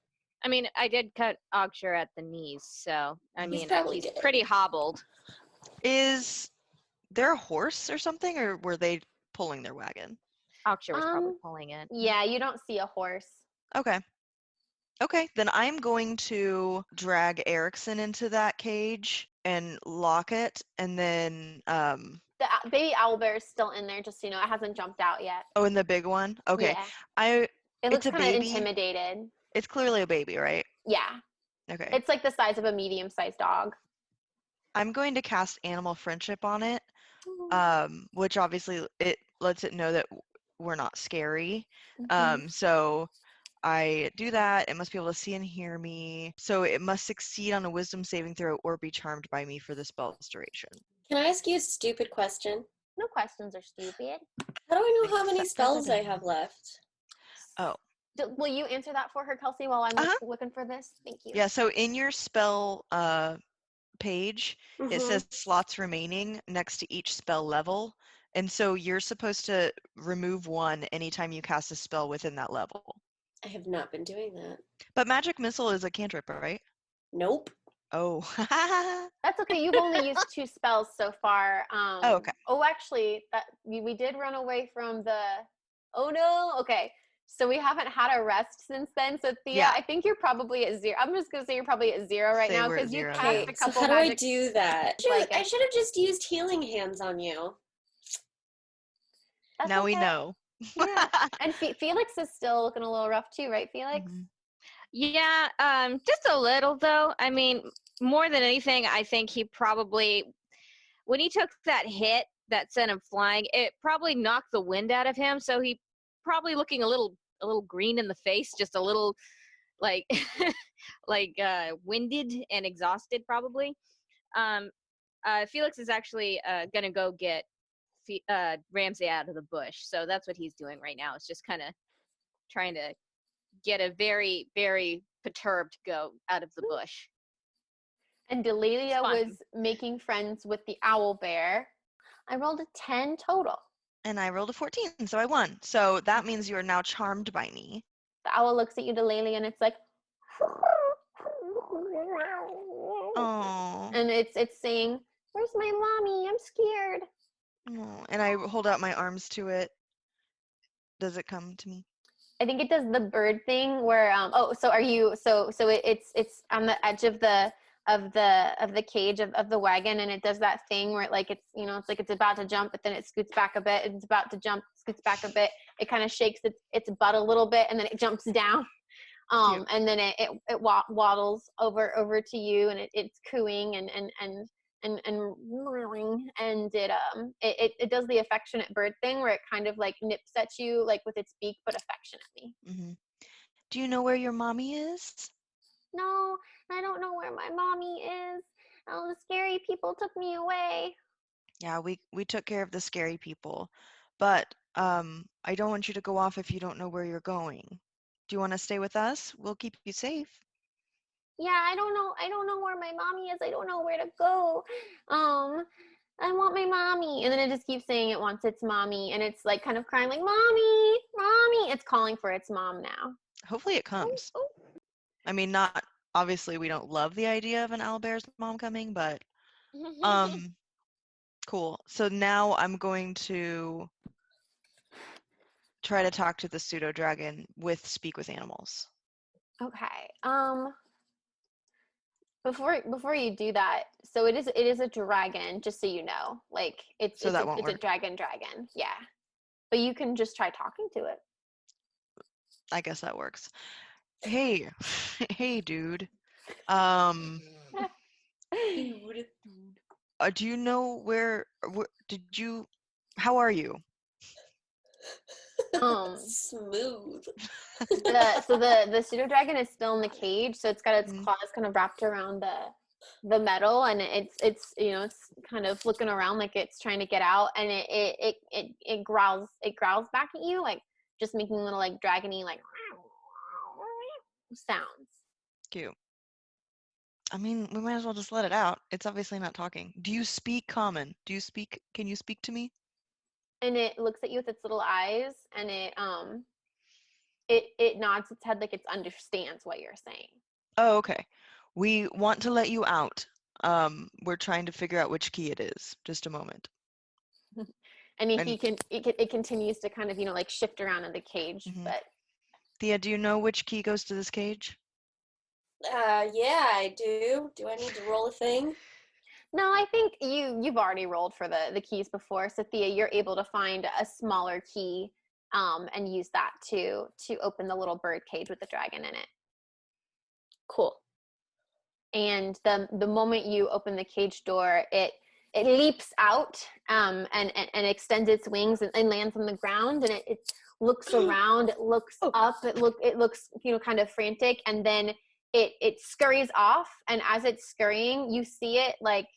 I mean, I did cut Auxier at the knees, so, he's good. pretty hobbled. Is there a horse or something, or were they pulling their wagon? Auxier was probably pulling it. Yeah, you don't see a horse. Okay. Okay, then I'm going to drag Erickson into that cage and lock it, and then The baby owlbear is still in there, just so you know. It hasn't jumped out yet. oh, and the big one. Okay, Yeah. It looks it's a kind of baby. intimidated. It's clearly a baby, right? Yeah. Okay. It's like the size of a medium-sized dog. I'm going to cast Animal Friendship on it, which obviously it lets it know that we're not scary. So I do that. It must be able to see and hear me. So it must succeed on a wisdom saving throw or be charmed by me for the spell's duration. Can I ask you a stupid question? No questions are stupid. How do I know how many spells I have left? Oh. Will you answer that for her, Kelsey, while I'm looking for this? Thank you. Yeah, so in your spell page, it says slots remaining next to each spell level. And so you're supposed to remove one anytime you cast a spell within that level. I have not been doing that. But Magic Missile is a cantrip, right? Nope. Oh. That's okay. You've only used 2 spells so far. Oh, okay. Oh, actually, that we did run away from the. Oh no. Okay. So we haven't had a rest since then. So Theia, Yeah. I think you're probably at 0. I'm just gonna say you're probably at 0 right now because you cast a couple. So how do I do that? Like I should have just used healing hands on you. That's now okay. we know. Yeah. And Feliks is still looking a little rough too, right, Feliks? Yeah, just a little though. I mean, more than anything, I think he probably, when he took that hit that sent him flying, it probably knocked the wind out of him. So he probably looking a little green in the face, just a little like winded and exhausted probably. Feliks is actually gonna go get Ramsay out of the bush. So that's what he's doing right now. It's just kind of trying to get a very, very perturbed goat out of the bush. And Delaelia was making friends with the owl bear. I rolled a 10 total. And I rolled a 14, so I won. So that means you are now charmed by me. The owl looks at you, Delaelia, and it's like, oh. And it's saying, "Where's my mommy? I'm scared." Oh. And I hold out my arms to it. Does it come to me? I think it does the bird thing where so are you so it's on the edge of the cage of the wagon, and it does that thing where it's like it's about to jump, but then it scoots back a bit. It's about to jump, scoots back a bit. It kind of shakes its butt a little bit, and then it jumps down. And then it waddles over to you, and it's cooing and it does the affectionate bird thing where it kind of like nips at you like with its beak, but affectionately. Mm-hmm. Do you know where your mommy is? No, I don't know where my mommy is. Oh, the scary people took me away. Yeah, we took care of the scary people, but I don't want you to go off if you don't know where you're going. Do you want to stay with us? We'll keep you safe. Yeah, I don't know where my mommy is. I don't know where to go. I want my mommy. And then it just keeps saying it wants its mommy, and it's like kind of crying like, "Mommy, mommy." It's calling for its mom now. Hopefully it comes. Oh. I mean, not obviously we don't love the idea of an owlbear's mom coming, but cool. So now I'm going to try to talk to the pseudo dragon with speak with animals. Okay. Before you do that, so it is a dragon, just so you know. Like it's a dragon. Yeah. But you can just try talking to it. I guess that works. Hey, dude. Do you know where how are you? Smooth. The pseudo dragon is still in the cage, so it's got its claws kind of wrapped around the metal, and it's kind of looking around like it's trying to get out, and it growls back at you, like just making little like dragony like sounds. Cute. I mean, we might as well just let it out. It's obviously not talking. Do you speak common? Can you speak to me? And it looks at you with its little eyes, and it nods its head like it understands what you're saying. Oh, okay. We want to let you out. We're trying to figure out which key it is. Just a moment. It continues to kind of like shift around in the cage. But Theia, do you know which key goes to this cage? Yeah, I do. Do I need to roll a thing? No, I think you've already rolled for the keys before. So Theia, you're able to find a smaller key and use that to open the little bird cage with the dragon in it. Cool. And the moment you open the cage door, it leaps out and extends its wings and lands on the ground, and it looks around, it looks up, it looks kind of frantic, and then it scurries off, and as it's scurrying, you see it like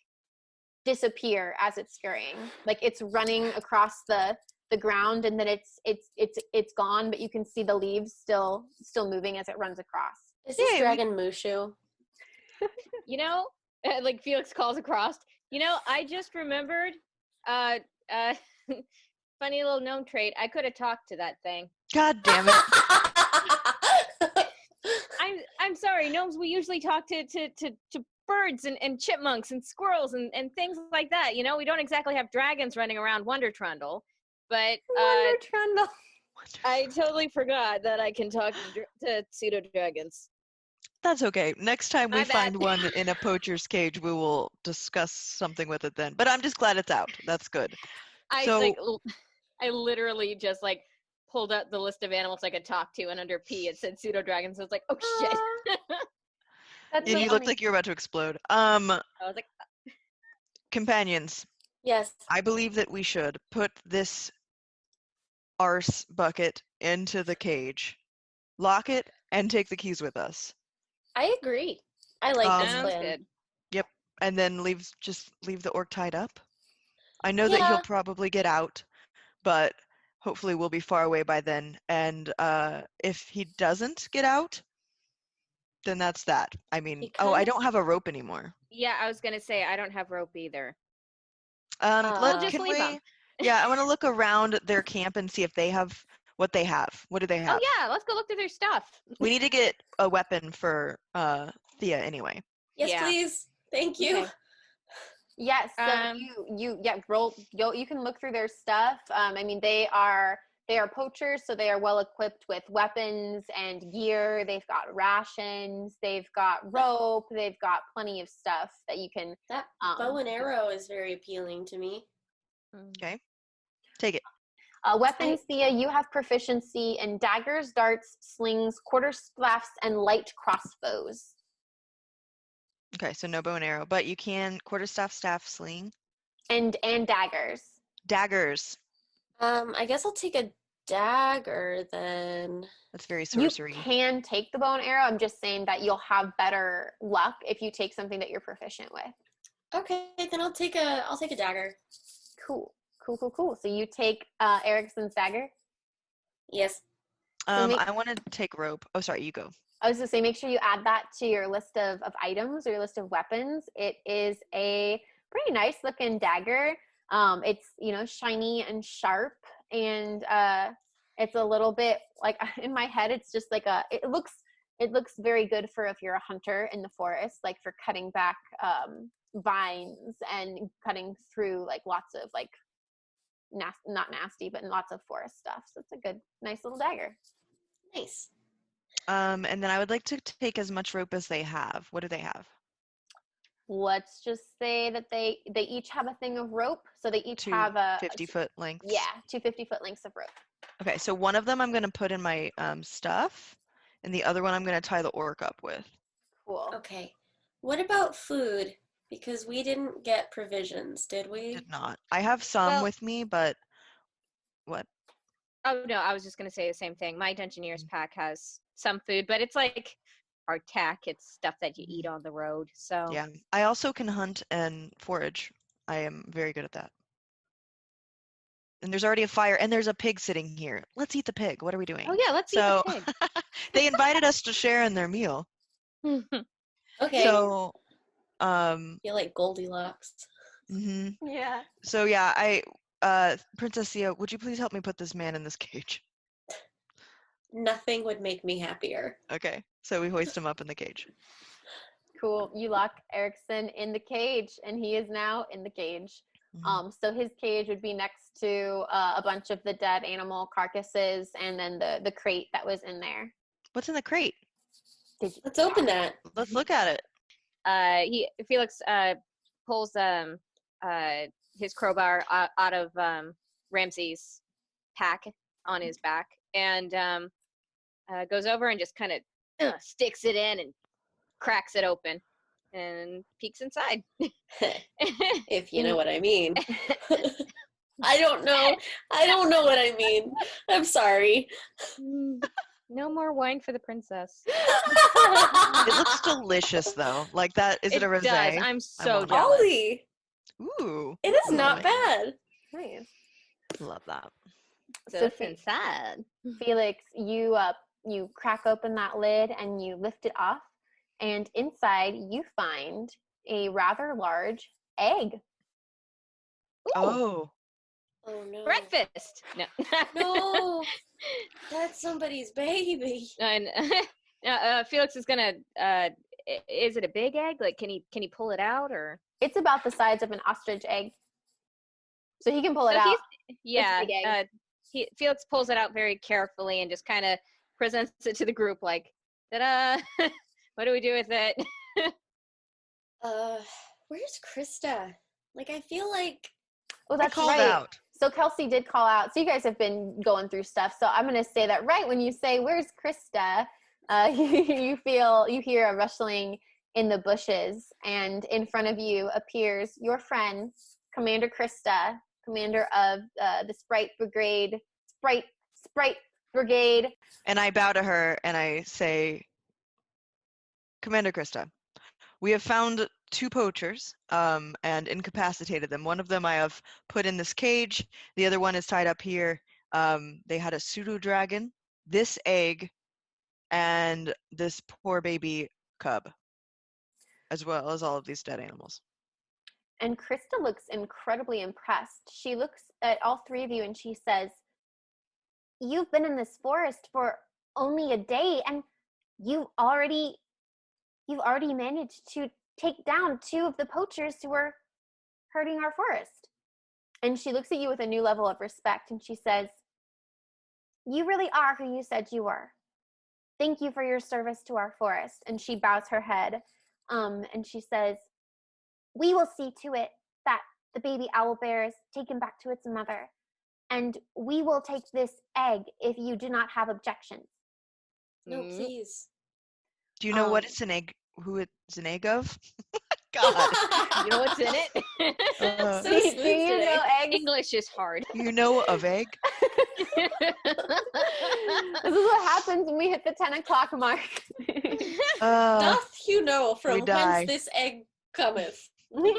disappear as it's scurrying, like it's running across the ground, and then it's gone, but you can see the leaves still moving as it runs across. Is this dragon Mushu? Like Feliks calls across. I just remembered funny little gnome trait. I could have talked to that thing. God damn it. I'm sorry, gnomes, we usually talk to birds and chipmunks and squirrels and things like that. We don't exactly have dragons running around Wonder Trundle, but Wonder Trundle. I totally forgot that I can talk to pseudo dragons. That's okay. Next time we find one in a poacher's cage, we will discuss something with it then. But I'm just glad it's out. That's good. I literally just pulled out the list of animals I could talk to, and under P it said pseudo dragons. So it's like, oh shit. That's you looked like you were about to explode. I was like, companions. Yes. I believe that we should put this arse bucket into the cage, lock it, and take the keys with us. I agree. I like this plan. Good. Yep. And then leave the orc tied up. I know that he'll probably get out, but hopefully we'll be far away by then. And if he doesn't get out, then that's that. I mean, I don't have a rope anymore. Yeah, I was gonna say I don't have rope either. Can we? Yeah, I want to look around their camp and see if they have what they have. What do they have? Oh yeah, let's go look through their stuff. We need to get a weapon for Theia anyway. Yes, please. Thank you. Okay. Yes, so you can look through their stuff. I mean, they are poachers, so they are well equipped with weapons and gear. They've got rations, they've got rope, they've got plenty of stuff that you can. That bow and arrow is very appealing to me. Okay, take it. Weapons, Theia, you have proficiency in daggers, darts, slings, quarterstaffs, and light crossbows. Okay, so no bow and arrow, but you can quarterstaff, staff, sling. And daggers. Daggers. I guess I'll take a dagger then. That's very sorcery. You can take the bow and arrow. I'm just saying that you'll have better luck if you take something that you're proficient with. Okay, then I'll take a dagger. Cool. So you take Erickson's dagger? Yes. I want to take rope. Oh, sorry, you go. I was going to say, make sure you add that to your list of items or your list of weapons. It is a pretty nice looking dagger. It's, shiny and sharp, and it's a little bit like, in my head, it's just like it looks very good for if you're a hunter in the forest, like for cutting back vines and cutting through like lots of like not nasty, but lots of forest stuff. So it's a good, nice little dagger. Nice. And then I would like to take as much rope as they have. What do they have? Let's just say that they each have a thing of rope. So they each have a 50-foot lengths. Yeah, 2 50-foot lengths of rope. Okay, so one of them I'm going to put in my stuff, and the other one I'm going to tie the orc up with. Cool. Okay. What about food? Because we didn't get provisions, did we? Did not. I have some with me, but what? Oh no, I was just gonna say the same thing. My Dungeoneer's pack has some food, but it's like hardtack. It's stuff that you eat on the road. So yeah, I also can hunt and forage. I am very good at that. And there's already a fire, and there's a pig sitting here. Let's eat the pig. What are we doing? Oh yeah, let's eat the pig. They invited us to share in their meal. Okay. So you like Goldilocks. Mm-hmm. Yeah. So yeah, Princess Theia, would you please help me put this man in this cage? Nothing would make me happier. Okay, so we hoist him up in the cage. Cool. You lock Erickson in the cage, and he is now in the cage. Mm-hmm. So his cage would be next to a bunch of the dead animal carcasses, and then the crate that was in there. What's in the crate? Let's open that. Let's look at it. Feliks pulls his crowbar out of Ramsey's pack on his back and goes over and just kind of sticks it in and cracks it open and peeks inside. If you know what I mean. I don't know what I mean. I'm sorry. No more wine for the princess. It looks delicious, though. Like that, is it a rosé? It does. I'm so jealous. Ollie. Ooh. It is not bad. Nice. Love that. So inside, Feliks, you crack open that lid and you lift it off, and inside you find a rather large egg. Ooh. Oh no. Breakfast. No. No. That's somebody's baby. And Feliks is gonna. Is it a big egg? Like, can he pull it out or? It's about the size of an ostrich egg, so he can pull it out. Yeah. Feliks pulls it out very carefully and just kind of presents it to the group, like, ta-da! What do we do with it? Where's Krista? Like, I feel like. Oh, that's called right. out. So Kelsea did call out. So you guys have been going through stuff. So I'm going to say that right when you say, "Where's Krista?" You hear a rustling in the bushes, and in front of you appears your friend, Commander Krista, commander of the Sprite Brigade. And I bow to her and I say, Commander Krista, we have found 2 poachers and incapacitated them. One of them I have put in this cage. The other one is tied up here. They had a pseudo dragon, this egg, and this poor baby cub, as well as all of these dead animals. And Krista looks incredibly impressed. She looks at all 3 of you and she says, "You've been in this forest for only a day, and you've already managed to take down 2 of the poachers who were hurting our forest." And she looks at you with a new level of respect and she says, "You really are who you said you were. Thank you for your service to our forest." And she bows her head and she says, "We will see to it that the baby owl bear is taken back to its mother. And we will take this egg if you do not have objections." No, please. Do you know what it's an egg? Who it's an egg of? God. You know what's in it? So Do smooth you today. know eggs? English is hard. You know of egg? This is what happens when we hit the 10 o'clock mark. Doth you know we from die. whence this egg cometh? We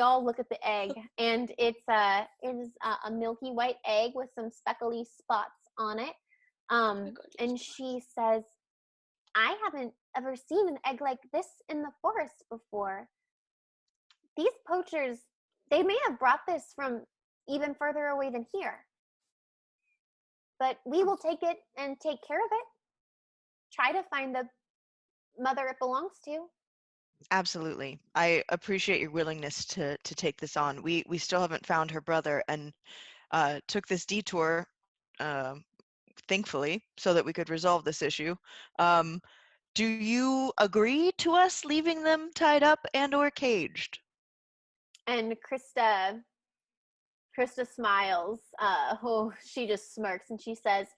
all look at the egg, and it is a milky white egg with some speckly spots on it. And she says, "I haven't ever seen an egg like this in the forest before. These poachers, they may have brought this from even further away than here. But we will take it and take care of it. Try to find the mother it belongs to." Absolutely. I appreciate your willingness to take this on. We still haven't found her brother and took this detour, thankfully, so that we could resolve this issue. Do you agree to us leaving them tied up and or caged? And Krista smiles. She just smirks and she says,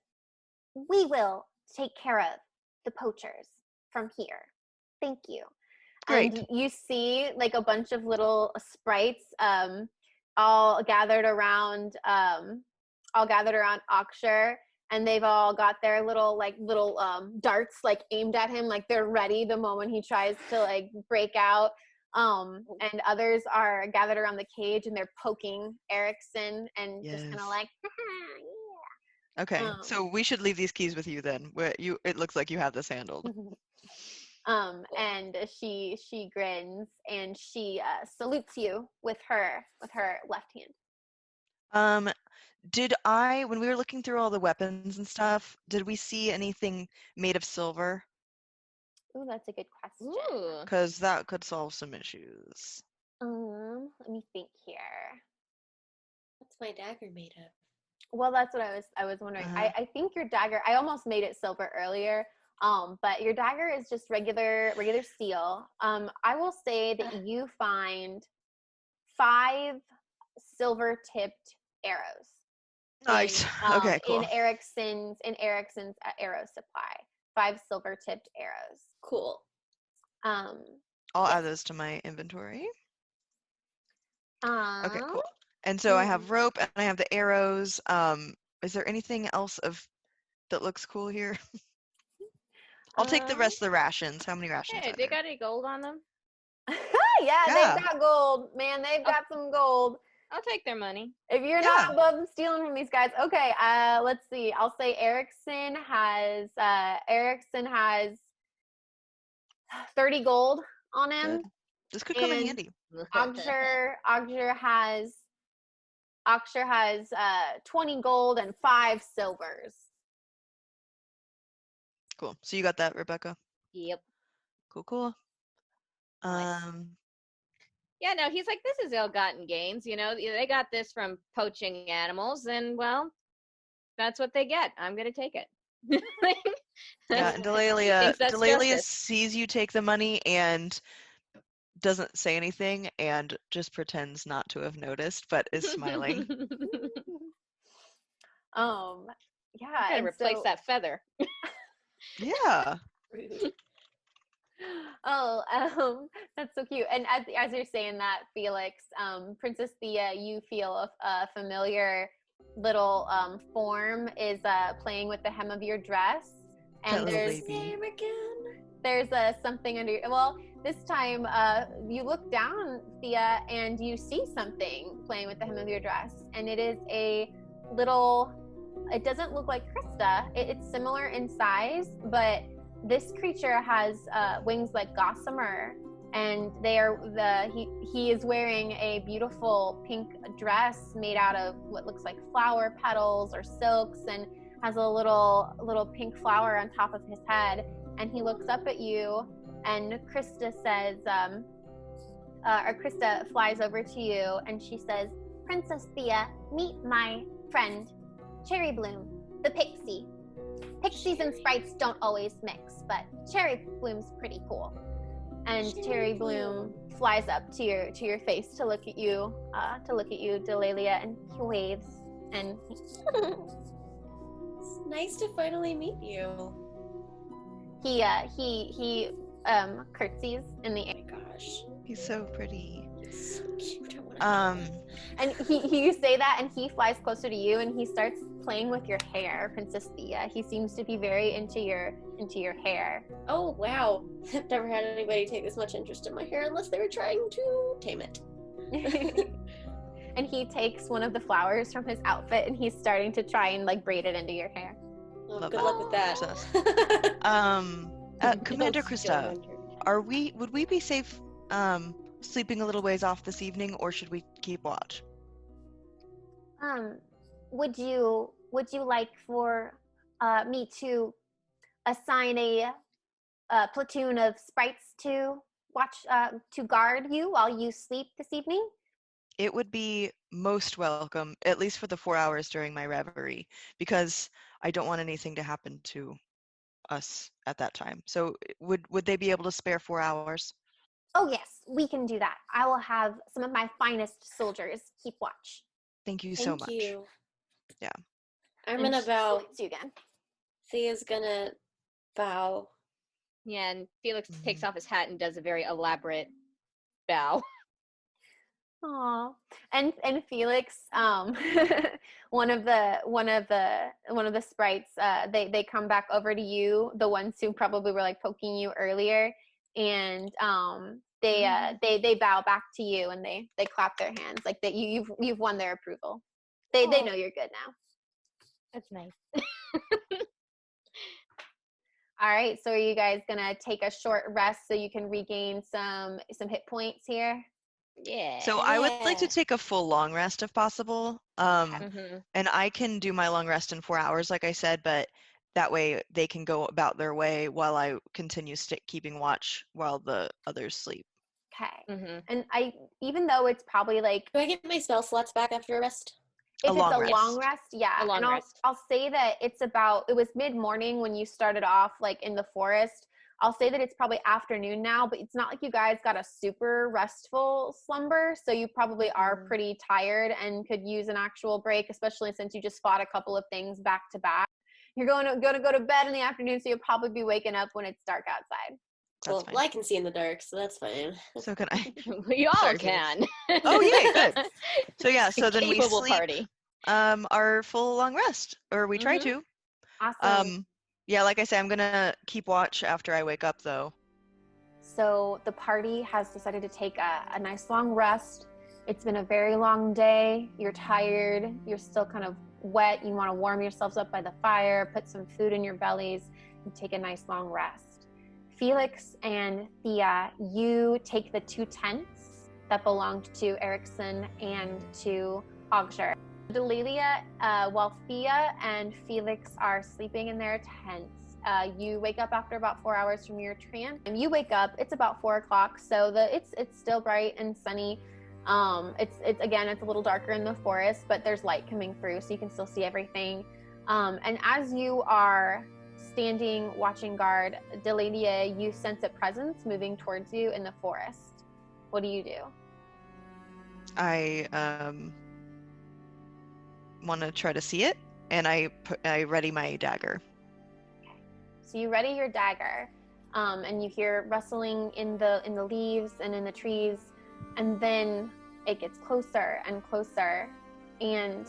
"We will take care of the poachers from here. Thank you." Great. And you see like a bunch of little sprites all gathered around Auxier, and they've all got their little darts like aimed at him, like they're ready the moment he tries to like break out. And others are gathered around the cage and they're poking Erickson and just kind of like, yeah. Okay, so we should leave these keys with you then. It looks like you have this handled. And she grins and she salutes you with her left hand. When we were looking through all the weapons and stuff, did we see anything made of silver? Ooh, that's a good question. Because that could solve some issues. Let me think here. What's my dagger made of? Well, that's what I was wondering. I think your dagger, I almost made it silver earlier. But your dagger is just regular steel. I will say that you find 5 silver tipped arrows. Nice. Okay, cool. In Erickson's arrow supply. 5 silver tipped arrows. Cool. I'll add those to my inventory. Okay, cool. And so I have rope and I have the arrows. Is there anything else that looks cool here? I'll take the rest of the rations. How many rations? Hey, they got any gold on them? yeah, they've got gold. Man, they've got some gold. I'll take their money. If you're not above stealing from these guys. Okay, let's see. I'll say Erickson has 30 gold on him. Good. This could come in handy. Auxier has 20 gold and 5 silvers. Cool. So you got that, Rebecca? Yep. Cool. Nice. Yeah, no, he's like, this is ill-gotten gains. You know, they got this from poaching animals, and well, that's what they get. I'm gonna take it. Yeah, and Delaelia sees you take the money and doesn't say anything and just pretends not to have noticed, but is smiling. Yeah. I gotta replace that feather. Yeah. That's so cute. And as you're saying that, Feliks, Princess Theia, you feel a familiar little form is playing with the hem of your dress, and there's something under your, well, this time you look down, Theia, and you see something playing with the hem of your dress, and it is a little, it doesn't look like Krista. It's similar in size, but this creature has wings like gossamer, and he is wearing a beautiful pink dress made out of what looks like flower petals or silks, and has a little pink flower on top of his head. And he looks up at you, and Krista says, or Krista flies over to you, and she says, "Princess Theia, meet my friend, Cherry Bloom, the pixie. Pixies and sprites don't always mix, but Cherry Bloom's pretty cool." And Cherry Bloom flies up to your face to look at you, Delaelia, and he waves, and it's nice to finally meet you. He curtsies in the air. Oh my gosh, he's so pretty. He's so cute. And you say that, and he flies closer to you, and he starts playing with your hair, Princess Theia. He seems to be very into your hair. Oh wow, I've never had anybody take this much interest in my hair unless they were trying to tame it. And he takes one of the flowers from his outfit, and he's starting to try and like braid it into your hair. Oh, good luck with that. Commander Krista, would we be safe sleeping a little ways off this evening, or should we keep watch? Would you like for me to assign a platoon of sprites to watch to guard you while you sleep this evening? It would be most welcome, at least for the 4 hours during my reverie, because I don't want anything to happen to us at that time. So would they be able to spare 4 hours? Oh yes, we can do that. I will have some of my finest soldiers keep watch. Thank you so much. Thank you. Yeah. I'm gonna bow. You again. Thea's gonna bow. Yeah, and Feliks takes off his hat and does a very elaborate bow. Aw, and Feliks, one of the sprites, they come back over to you, the ones who probably were like poking you earlier, and they bow back to you, and they clap their hands like that. You've won their approval. They know you're good now. That's nice. All right, so are you guys gonna take a short rest so you can regain some hit points here? Yeah. So I would like to take a full long rest if possible. And I can do my long rest in 4 hours, like I said, but that way they can go about their way while I continue keeping watch while the others sleep. Okay. And even though it's probably like, do I get my spell slots back after a rest? If A it's long a rest. long rest, yeah. A long And rest. I'll say that it was mid-morning when you started off like in the forest. I'll say that it's probably afternoon now, but it's not like you guys got a super restful slumber, so you probably are pretty tired and could use an actual break, especially since you just fought a couple of things back to back. You're going to go to bed in the afternoon, so you'll probably be waking up when it's dark outside. Well, I can see in the dark, so that's fine. So can I. We all Sorry, can. Oh, yay, good. So yeah, so then we Capable sleep party. our full long rest, or we try to. Awesome. Yeah, like I say, I'm gonna keep watch after I wake up, though. So the party has decided to take a nice long rest. It's been a very long day. You're tired. You're still kind of wet. You want to warm yourselves up by the fire, put some food in your bellies, and take a nice long rest. Feliks and Theia, you take the 2 tents that belonged to Erickson and to Auxier. Delaelia, while Theia and Feliks are sleeping in their tents, you wake up after about 4 hours from your trance. And you wake up, it's about 4 o'clock, so it's still bright and sunny. It's a little darker in the forest, but there's light coming through, so you can still see everything. And as you are standing watching guard, Delaelia, you sense a presence moving towards you in the forest. What do you do? I want to try to see it, and I ready my dagger. Okay. So you ready your dagger, and you hear rustling in the leaves and in the trees, and then it gets closer and closer, and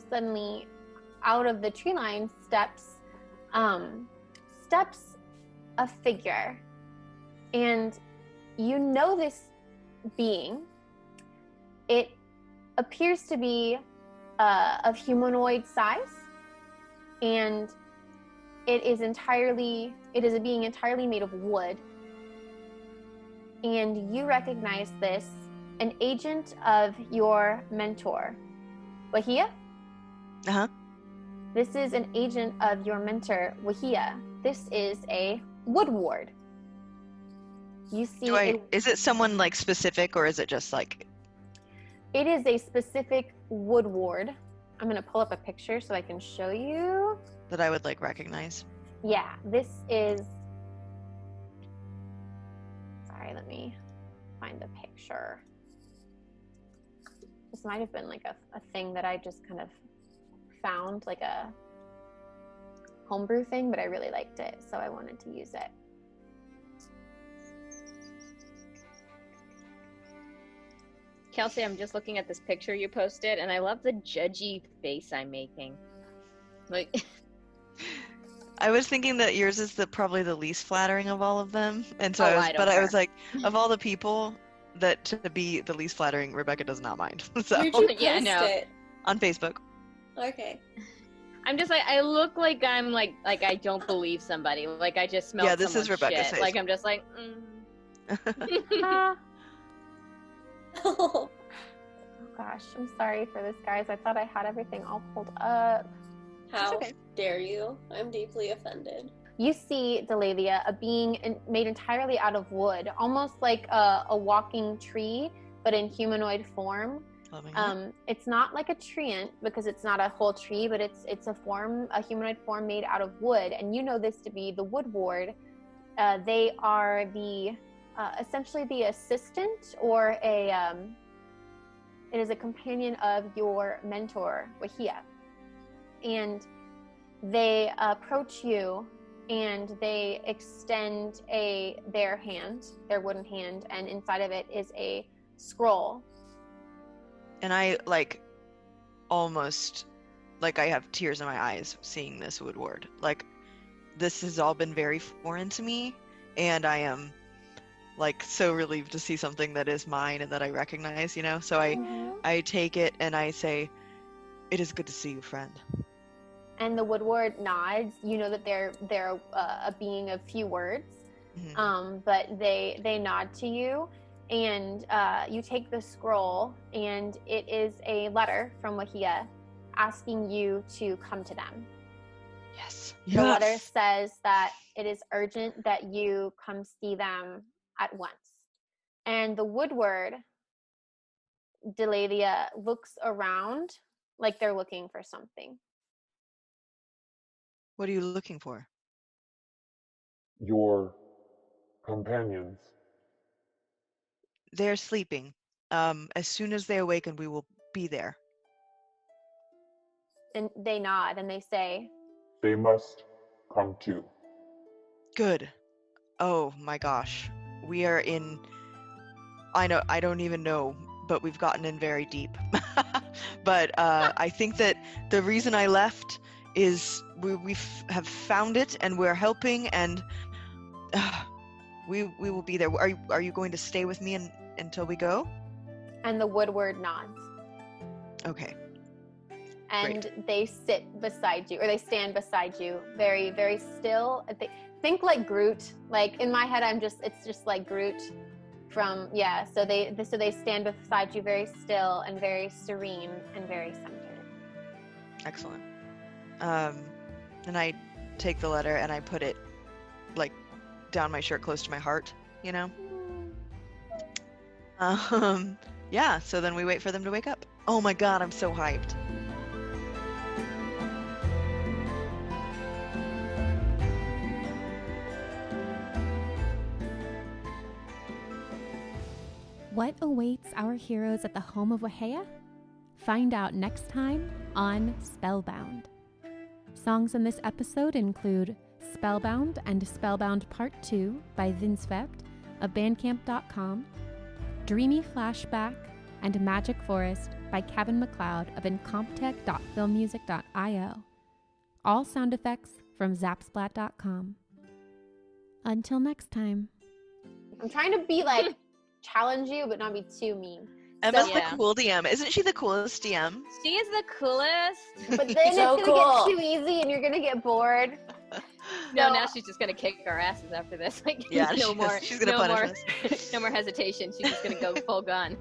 suddenly out of the tree line steps a figure, and you know this being. It appears to be of humanoid size, and it is a being entirely made of wood, and you recognize this, an agent of your mentor, Wahia? Uh-huh. This is an agent of your mentor, Wahia. This is a wood ward. You see, is it someone like specific, or is it just like? It is a specific wood ward. I'm gonna pull up a picture so I can show you. That I would like recognize. Yeah, this is. Sorry, let me find the picture. This might have been like a thing that I just kind of found, like a homebrew thing, but I really liked it, so I wanted to use it. Kelsey, I'm just looking at this picture you posted, and I love the judgy face I'm making. Like, I was thinking that yours is probably the least flattering of all of them, and so I was like, of all the people, that to be the least flattering, Rebecca does not mind. So Where'd you post Yeah, no. it? on Facebook. Okay. I'm just like, I look like I'm like I don't believe somebody. Like I just smell. Yeah, this is Rebecca's shit. face. Like I'm just like. Oh gosh, I'm sorry for this, guys. I thought I had everything all pulled up. How okay. dare you? I'm deeply offended. You see, Delaelia, a being made entirely out of wood, almost like a walking tree, but in humanoid form. It's not like a treant because it's not a whole tree, but it's a humanoid form made out of wood. And you know this to be the wood ward. They are essentially the assistant, or it is a companion of your mentor, Wahia. And they approach you and they extend their wooden hand, and inside of it is a scroll. And I almost I have tears in my eyes seeing this woodward. Like, this has all been very foreign to me, and I am so relieved to see something that is mine and that I recognize, So I take it and I say, "It is good to see you, friend." And the woodward nods. You know that they're a being of few words, but they nod to you, and you take the scroll, and it is a letter from Wahia asking you to come to them. Yes. The letter says that it is urgent that you come see them at once. And the woodward, Delaelia, looks around like they're looking for something. What are you looking for? Your companions. They're sleeping. As soon as they awaken, we will be there. And they nod and they say, They must come too. Good. Oh my gosh. We are in... I don't even know, but we've gotten in very deep. But I think that the reason I left is we have found it and we're helping, and we will be there. Are you going to stay with me until we go? and the Woodward nods. Okay. And Great. they sit beside you, or they stand beside you, very, very still. Think like Groot. Like in my head, it's just like Groot from, yeah. So they stand beside you, very still and very serene and very centered. Excellent. And I take the letter and I put it like down my shirt close to my heart, you know? Yeah, so then we wait for them to wake up. Oh my god, I'm so hyped. What awaits our heroes at the home of Wahea? Find out next time on Spellbound. Songs in this episode include Spellbound and Spellbound Part 2 by Vindsvept of Bandcamp.com, Dreamy Flashback, and Magic Forest by Kevin MacLeod of Incompetech.filmmusic.io. All sound effects from Zapsplat.com. Until next time. I'm trying to be like, challenge you, but not be too mean. Emma's So- the cool DM. Isn't she the coolest DM? She is the coolest. But then So it's gonna cool. get too easy and you're gonna get bored. No, So- now she's just gonna kick our asses after this. Like, Yeah, no more, she's gonna no punish more, us. no more hesitation. She's just gonna go full gun.